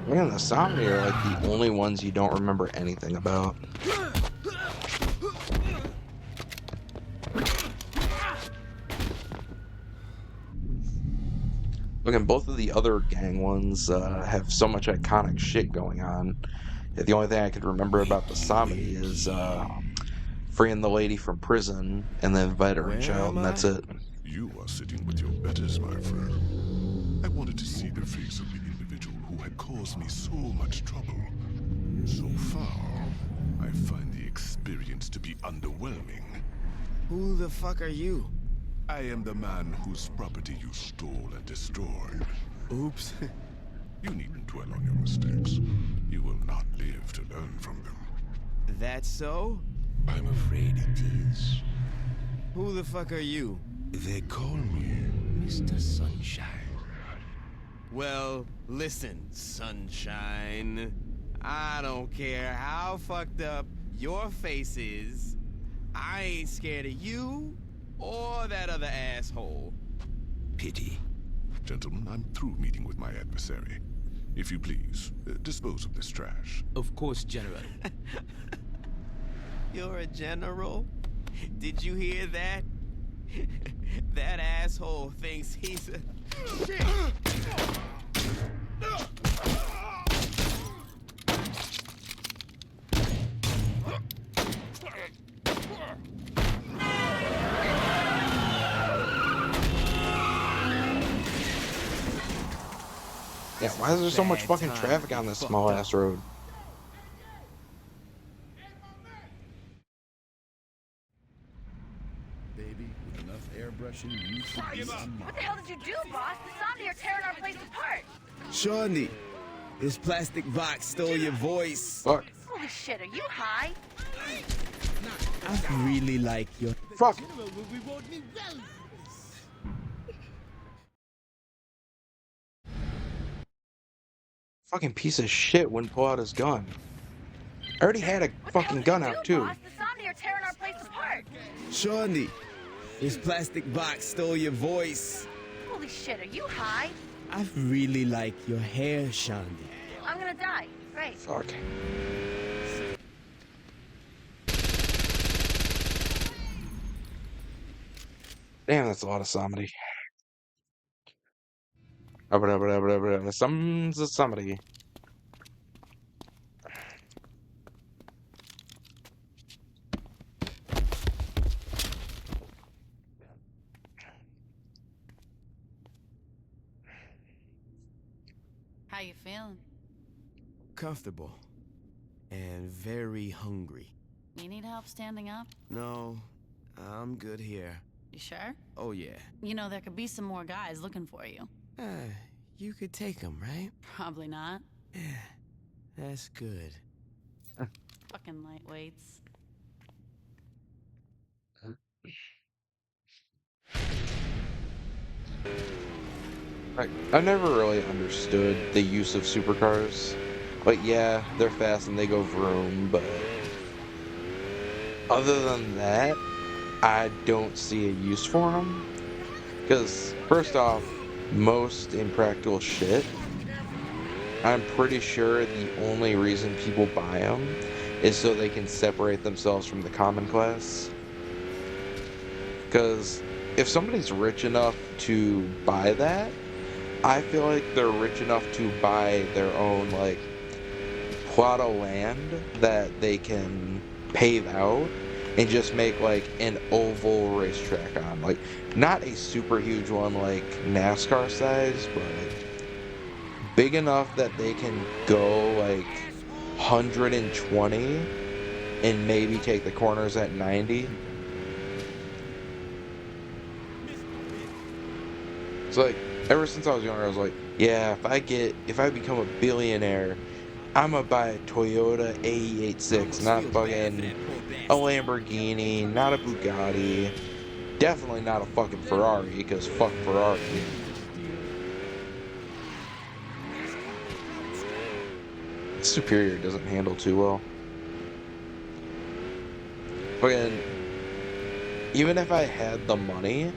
Man, the Samedi are like the only ones you don't remember anything about. Look, and both of the other gang ones have so much iconic shit going on. The only thing I could remember about the Samedi is freeing the lady from prison and then veteran child, and that's it. You are sitting with your betters, my friend. I wanted to see the face of the individual who had caused me so much trouble. So far, I find the experience to be underwhelming. Who the fuck are you? I am the man whose property you stole and destroyed. Oops. You needn't dwell on your mistakes. You will not live to learn from them. That's so? I'm afraid it is. Who the fuck are you? They call me Mr. Sunshine. Well, listen, sunshine. I don't care how fucked up your face is. I ain't scared of you or that other asshole. Pity. Gentlemen, I'm through meeting with my adversary. If you please, dispose of this trash. Of course, General. You're a general? Did you hear that? That asshole thinks he's a... Shit! Yeah, why is there so much Bad fucking time traffic on this fucked small up. ass road? Baby, with enough airbrushing, you should be a What model. the hell did you do, boss? The Samedi are tearing our place apart. Shawnee, this plastic box stole your voice. Fuck. Holy shit, are you high? I really like your... Fuck. Fucking piece of shit wouldn't pull out his gun. I already had a fucking gun out too. Boss, the Samedi are tearing our place apart. Shawnee, this plastic box stole your voice. Holy shit, are you high? I really like your hair, Shawnee. I'm gonna die. Great. Fuck. Damn, that's a lot of Samedi. Somebody. How you feeling? Comfortable. And very hungry. You need help standing up? No, I'm good here. You sure? Oh, yeah. You know, there could be some more guys looking for you. You could take them, right? Probably not. Yeah, that's good. Fucking lightweights. I never really understood the use of supercars. Like, yeah, they're fast and they go vroom, but other than that, I don't see a use for them. Because, first off, most impractical shit, I'm pretty sure the only reason people buy them is so they can separate themselves from the common class. Because if somebody's rich enough to buy that, I feel like they're rich enough to buy their own, like, plot of land that they can pave out and just make, like, an oval racetrack on. Like, not a super huge one like NASCAR size, but big enough that they can go, like, 120 and maybe take the corners at 90. It's like, ever since I was younger, I was like, yeah, if I become a billionaire, I'm gonna buy a Toyota AE86, not fucking a Lamborghini, not a Bugatti, definitely not a fucking Ferrari, because fuck Ferrari. Superior doesn't handle too well. Fucking, even if I had the money,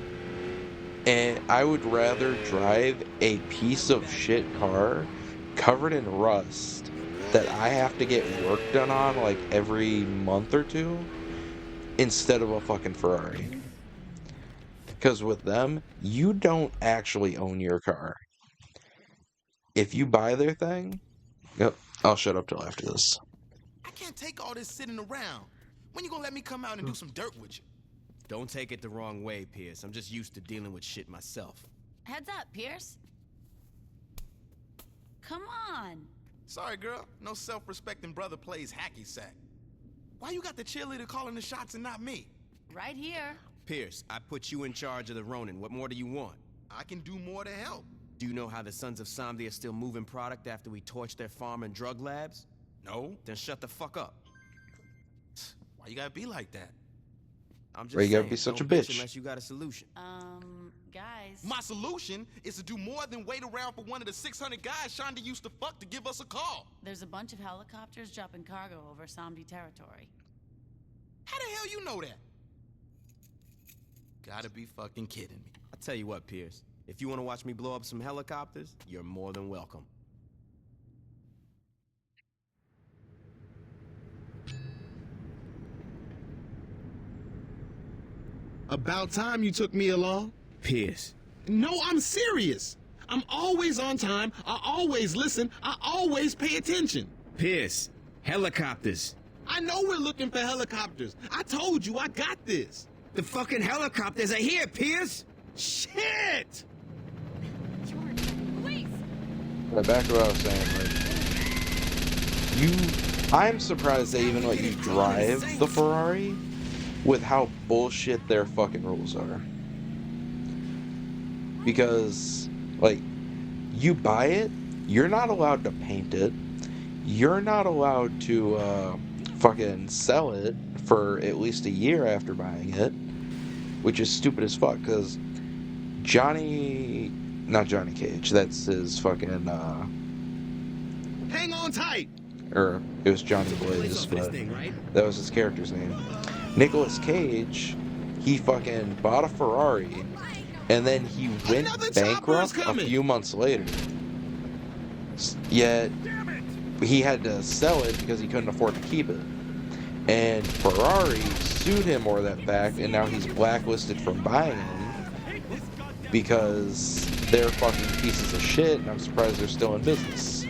and I would rather drive a piece of shit car covered in rust that I have to get work done on like every month or two instead of a fucking Ferrari. Because with them, you don't actually own your car. If you buy their thing, yep, I'll shut up till after this. I can't take all this sitting around. When you gonna let me come out and do some dirt with you? Don't take it the wrong way, Pierce. I'm just used to dealing with shit myself. Heads up, Pierce. Come on. Sorry, girl. No self-respecting brother plays hacky sack. Why you got the cheerleader calling the shots and not me? Right here. Pierce, I put you in charge of the Ronin. What more do you want? I can do more to help. Do you know how the Sons of Samedi are still moving product after we torched their farm and drug labs? No. Then shut the fuck up. Why you gotta be like that? I'm just Why you gotta saying, be such a don't bitch? Unless you got a solution. Guys. surprise. My solution is to do more than wait around for one of the 600 guys Shonda used to fuck to give us a call. There's a bunch of helicopters dropping cargo over Samedi territory. How the hell you know that? Gotta be fucking kidding me. I'll tell you what, Pierce. If you want to watch me blow up some helicopters, you're more than welcome. About time you took me along. Pierce. No, I'm serious. I'm always on time. I always listen. I always pay attention. Pierce. Helicopters. I know we're looking for helicopters. I told you I got this. The fucking helicopters are here, Pierce! Shit! But back to what I was saying, like, I'm surprised they even let you drive the Ferrari with how bullshit their fucking rules are. Because, like, you buy it, you're not allowed to paint it, you're not allowed to, fucking sell it for at least a year after buying it, which is stupid as fuck, because not Johnny Cage, that's his fucking, Hang on tight! or it was Johnny Blaze, but that was his character's name. Nicolas Cage, he fucking bought a Ferrari, and then he went bankrupt a few months later. Yet, he had to sell it because he couldn't afford to keep it. And Ferrari sued him over that fact, and now he's blacklisted from buying them because they're fucking pieces of shit, and I'm surprised they're still in business.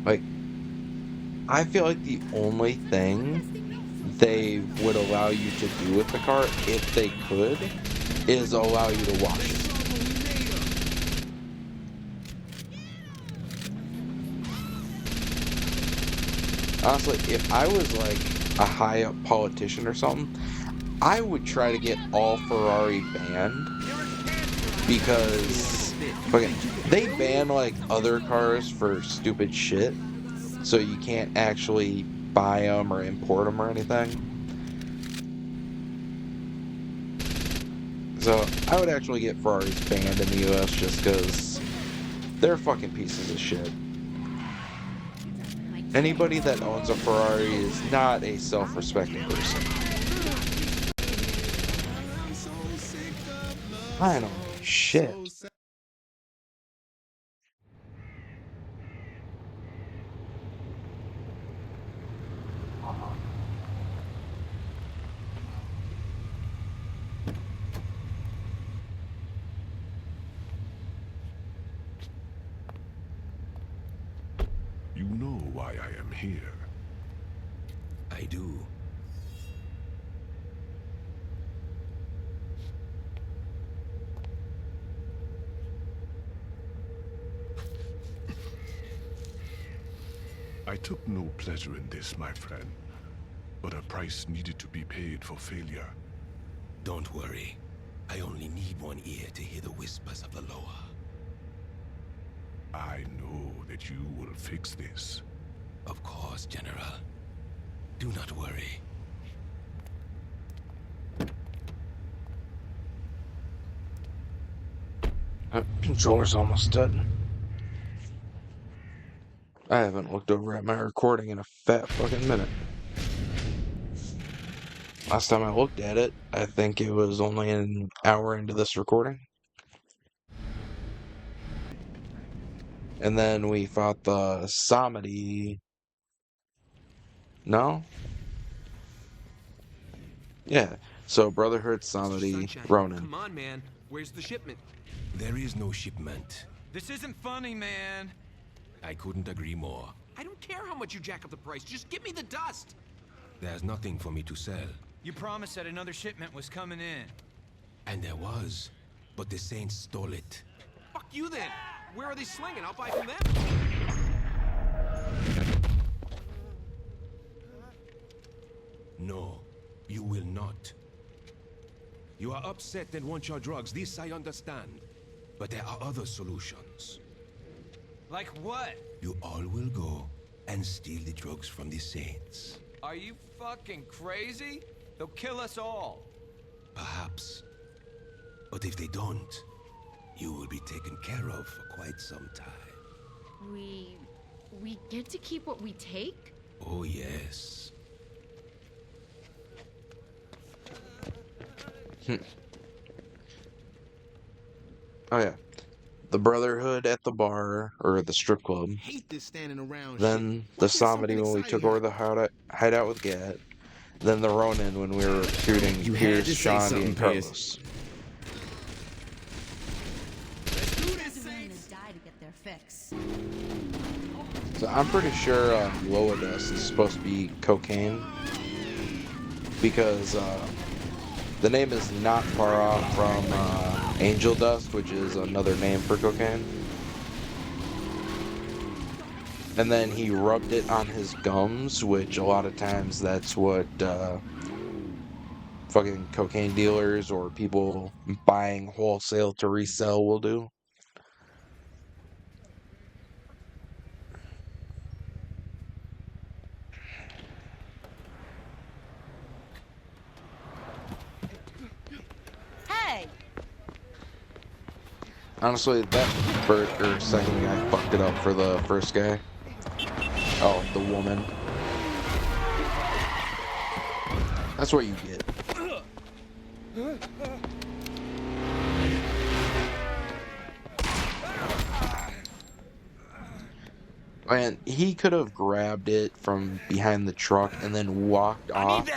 Like, I feel like the only thing they would allow you to do with the car, if they could, is allow you to wash it. Honestly, if I was like a high up politician or something, I would try to get all Ferrari banned, because fucking they ban like other cars for stupid shit, so you can't actually buy them or import them or anything. So I would actually get Ferraris banned in the US just because they're fucking pieces of shit. Anybody that owns a Ferrari is not a self-respecting person. I don't know. Shit. You know why I am here. I do. I took no pleasure in this, my friend. But a price needed to be paid for failure. Don't worry. I only need one ear to hear the whispers of the lower. I know that you will fix this. Of course, General. Do not worry. Controller's almost dead. I haven't looked over at my recording in a fat fucking minute. Last time I looked at it, I think it was only an hour into this recording. And then we fought the Samedi. No? Yeah. So Brotherhood, Samedi, Ronin. Come on, man. Where's the shipment? There is no shipment. This isn't funny, man. I couldn't agree more. I don't care how much you jack up the price. Just give me the dust. There's nothing for me to sell. You promised that another shipment was coming in. And there was, but the Saints stole it. Fuck you then. Where are they slinging? I'll buy from them. No, you will not. You are upset and want your drugs. This I understand. But there are other solutions. Like what? You all will go and steal the drugs from the Saints. Are you fucking crazy? They'll kill us all. Perhaps. But if they don't, you will be taken care of for quite some time. We get to keep what we take? Oh, yes. Oh yeah, the Brotherhood at the bar or the strip club. Hate this standing around Then shit. the Let's get something Samedi when we took exciting over the hideout with Gat. Then the Ronin when we were recruiting You had Pierce, to say Shondi, something, and Pierce. Carlos. Die to get their fix. So I'm pretty sure Loa Dust is supposed to be cocaine because the name is not far off from Angel Dust, which is another name for cocaine. And then he rubbed it on his gums, which a lot of times that's what fucking cocaine dealers or people buying wholesale to resell will do. Hey! Honestly, that second guy fucked it up for the first guy. Oh, the woman. That's what you get. And he could have grabbed it from behind the truck and then walked off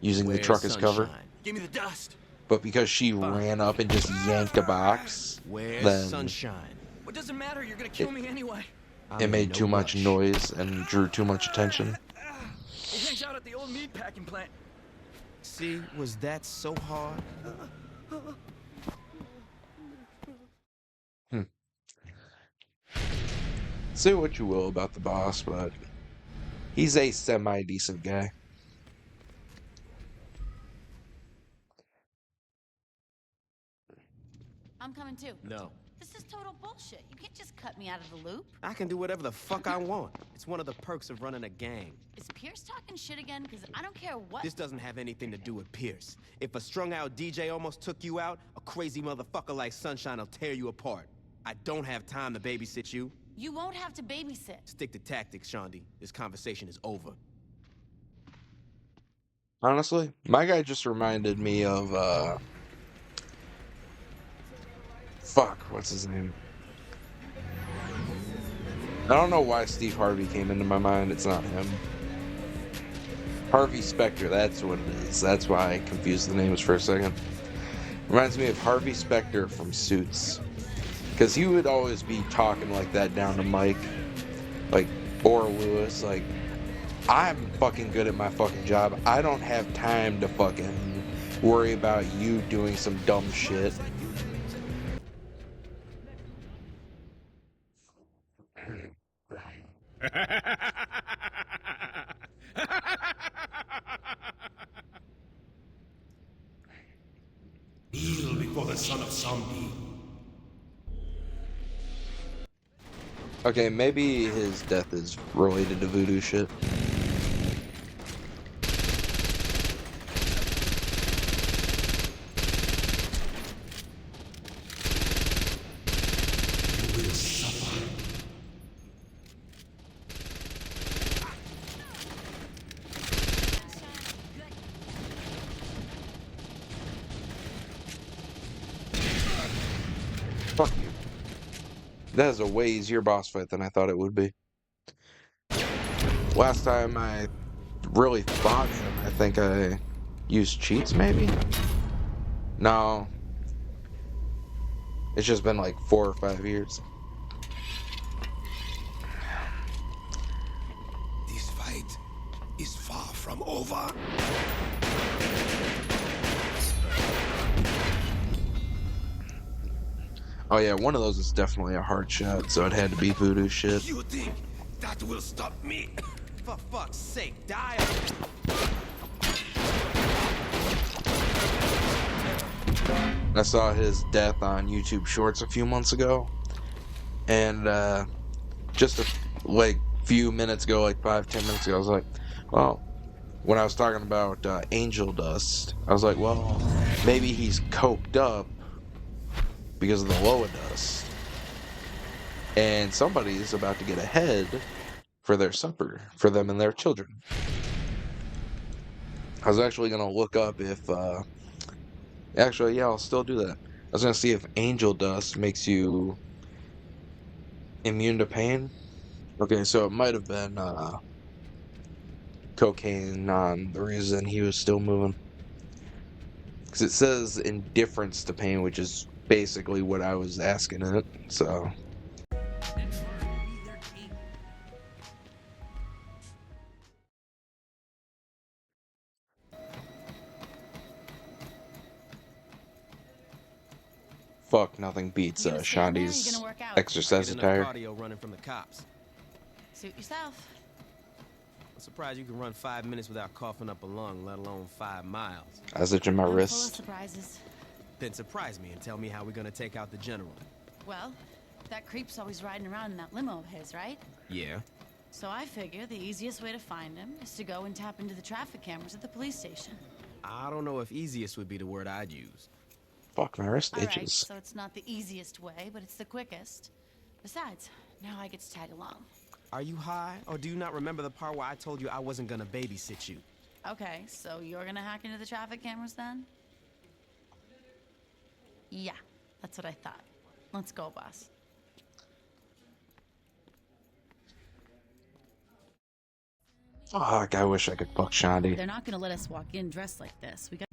using the Where's truck as cover. Sunshine? Give me the dust. But because she ran up and just yanked a box, Where's then Sunshine? What doesn't matter? You're gonna kill me anyway. it made too much noise and drew too much attention. He hangs out at the old meat packing plant. See, was that so hard? Say what you will about the boss, but he's a semi-decent guy. I'm coming too. No. This is total bullshit. You can't just cut me out of the loop. I can do whatever the fuck I want. It's one of the perks of running a gang. Is Pierce talking shit again? Because I don't care what. This doesn't have anything to do with Pierce. If a strung-out DJ almost took you out, a crazy motherfucker like Sunshine will tear you apart. I don't have time to babysit you. You won't have to babysit. Stick to tactics, Shondi. This conversation is over. Honestly, my guy just reminded me of, fuck, what's his name? I don't know why Steve Harvey came into my mind. It's not him. Harvey Specter, that's what it is. That's why I confused the names for a second. Reminds me of Harvey Specter from Suits. Because he would always be talking like that down to Mike. Like, or Lewis. Like, I'm fucking good at my fucking job. I don't have time to fucking worry about you doing some dumb shit. Kneel before the son of Samedi. Okay, maybe his death is related to voodoo shit. You will suffer. Fuck you. That is a way easier boss fight than I thought it would be. Last time I really fought him, I think I used cheats, maybe? No. It's just been like 4 or 5 years. This fight is far from over. Oh yeah, one of those is definitely a hard shot, so it had to be voodoo shit. You think that will stop me? For fuck's sake, die! I saw his death on YouTube Shorts a few months ago, and just a few minutes ago, like 5-10 minutes ago, I was like, well, when I was talking about angel dust, I was like, well, maybe he's coked up because of the Loa dust, and somebody's about to get a head for their supper for them and their children. I was actually gonna look up if actually, yeah, I'll still do that. I was gonna see if angel dust makes you immune to pain. Okay, so it might have been cocaine on the reason he was still moving. Because it says indifference to pain, which is basically what I was asking it. So, fuck, nothing beats You gonna stand there or you Shandi's gonna work out? exercise Get enough attire. cardio running from the cops. Suit yourself. I'm surprised you can run 5 minutes without coughing up a lung, let alone 5 miles. I was itching my I'm full of wrist. surprises. Then surprise me and tell me how we're gonna take out the general. Well, that creep's always riding around in that limo of his, right? Yeah. So I figure the easiest way to find him is to go and tap into the traffic cameras at the police station. I don't know if easiest would be the word I'd use. Fuck, my wrist All right, itches. so it's not the easiest way, but it's the quickest. Besides, now I get to tag along. Are you high, or do you not remember the part where I told you I wasn't gonna babysit you? Okay, so you're gonna hack into the traffic cameras then? Yeah, that's what I thought. Let's go, boss. Fuck, I wish I could fuck Shandi. They're not gonna let us walk in dressed like this. We got.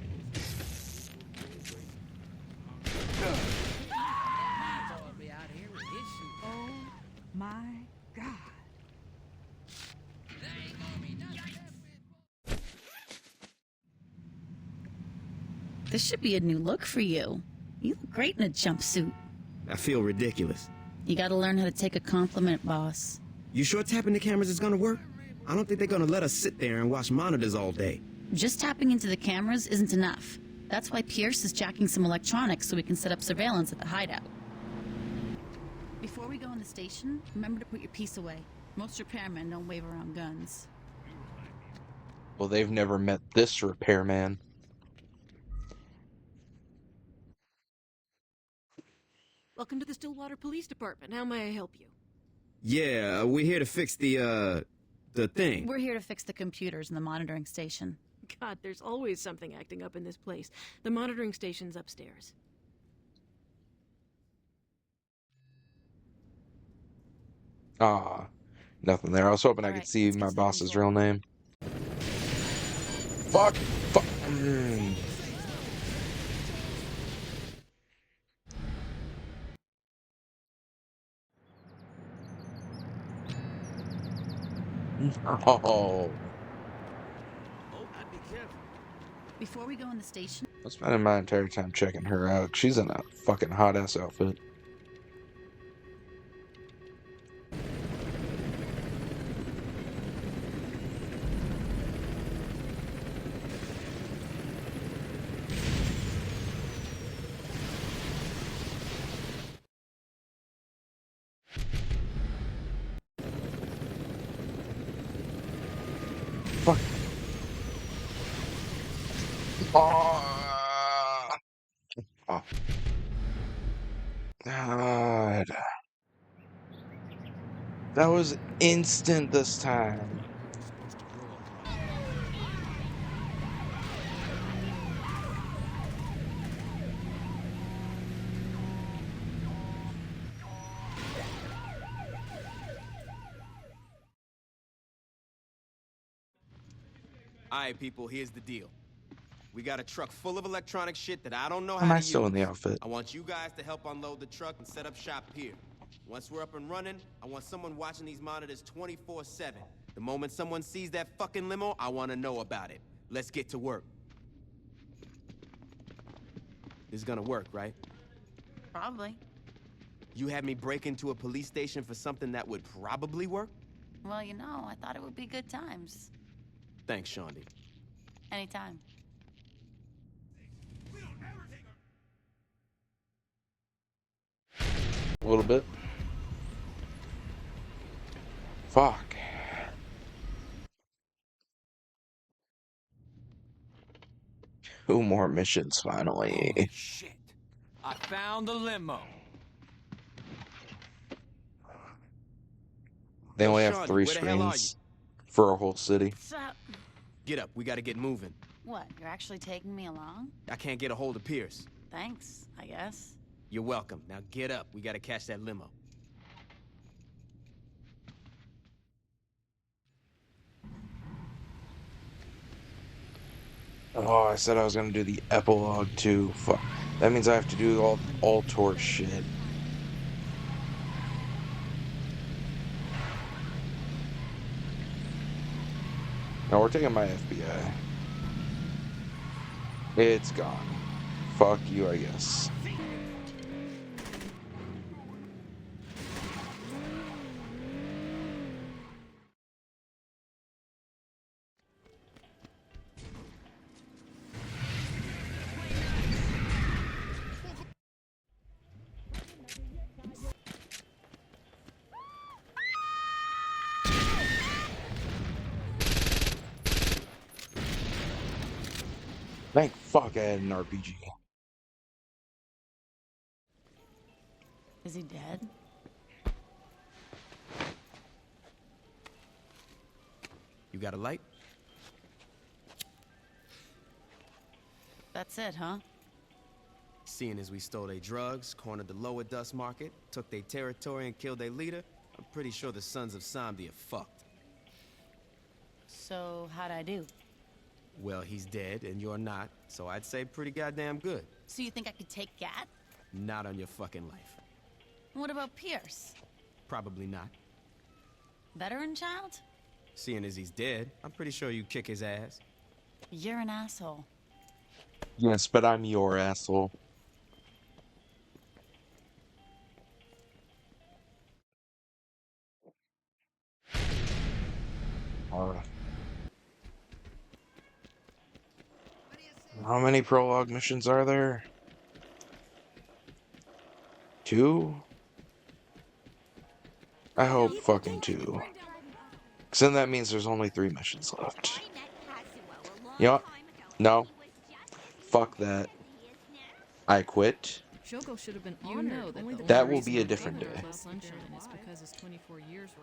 Oh my God. This should be a new look for you. You look great in a jumpsuit. I feel ridiculous. You gotta learn how to take a compliment, boss. You sure tapping the cameras is gonna work? I don't think they're gonna let us sit there and watch monitors all day. Just tapping into the cameras isn't enough. That's why Pierce is jacking some electronics so we can set up surveillance at the hideout. Before we go in the station, remember to put your piece away. Most repairmen don't wave around guns. Well, they've never met this repairman. Welcome to the Stillwater Police Department. How may I help you? Yeah, we're here to fix the thing. We're here to fix the computers in the monitoring station. God, there's always something acting up in this place. The monitoring station's upstairs. Ah, nothing there. I was hoping I could Alright, see let's get my to the boss's control real name. Fuck. Fuck. Oh. Before we go in the station, I'm spending my entire time checking her out. She's in a fucking hot ass outfit. Fuck. Oh. Oh. God. That was instant this time. Alright, people, here's the deal. We got a truck full of electronic shit that I don't know Am how I to still use. in the outfit? I want you guys to help unload the truck and set up shop here. Once we're up and running, I want someone watching these monitors 24/7. The moment someone sees that fucking limo, I want to know about it. Let's get to work. This is gonna work, right? probably. You had me break into a police station for something that would probably work? Well, you know, I thought it would be good times. Thanks, Shandi. Anytime. A little bit. Fuck. 2 more missions finally. Holy shit. I found the limo. They Yo, only have Shawnee, 3 where the hell are you? screens for a whole city. What's up? Get up, we gotta get moving. What, you're actually taking me along? I can't get a hold of Pierce. Thanks, I guess. You're welcome. Now get up, we gotta catch that limo. Oh, I said I was gonna do the epilogue too. Fuck. That means I have to do all tour shit. No, we're taking my FBI. It's gone. Fuck you, I guess. Thank fuck I had an RPG. Is he dead? You got a light? That's it, huh? Seeing as we stole their drugs, cornered the lower dust market, took their territory and killed their leader, I'm pretty sure the sons of Samedi are fucked. So, how'd I do? Well, he's dead and you're not, so I'd say pretty goddamn good. So you think I could take Gat? Not on your fucking life. What about Pierce? Probably not. Veteran child? Seeing as he's dead, I'm pretty sure you kick his ass. You're an asshole. Yes, but I'm your asshole. How many prologue missions are there? 2? I hope fucking 2. Because then that means there's only 3 missions left. You know what? No. Fuck that. I quit. Shogo should have been honored. That will be a different day.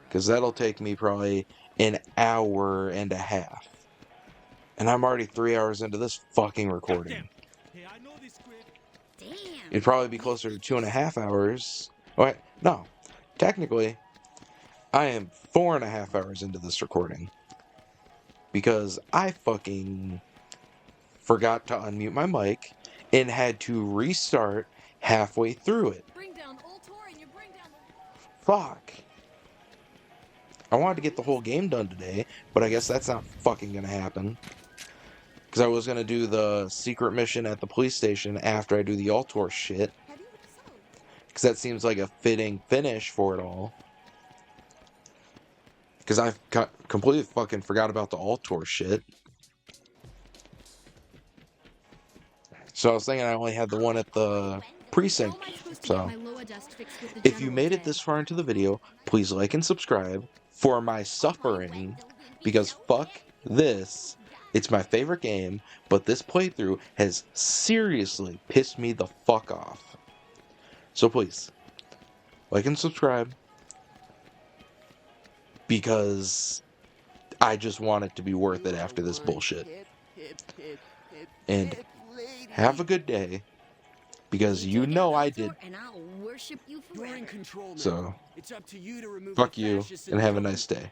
Because that'll take me probably an hour and a half. And I'm already 3 hours into this fucking recording. It'd probably be closer to 2.5 hours. Wait, no. Technically, I am 4.5 hours into this recording. Because I fucking forgot to unmute my mic and had to restart halfway through it. Fuck. I wanted to get the whole game done today, but I guess that's not fucking gonna happen. Because I was gonna do the secret mission at the police station after I do the Altor shit. Because that seems like a fitting finish for it all. Because I completely fucking forgot about the Altor shit. So I was thinking I only had the one at the precinct. So, if you made it this far into the video, please like and subscribe for my suffering. Because fuck this. It's my favorite game, but this playthrough has seriously pissed me the fuck off. So please, like and subscribe. Because I just want it to be worth it after this bullshit. And have a good day. Because you know I did. So, fuck you and have a nice day.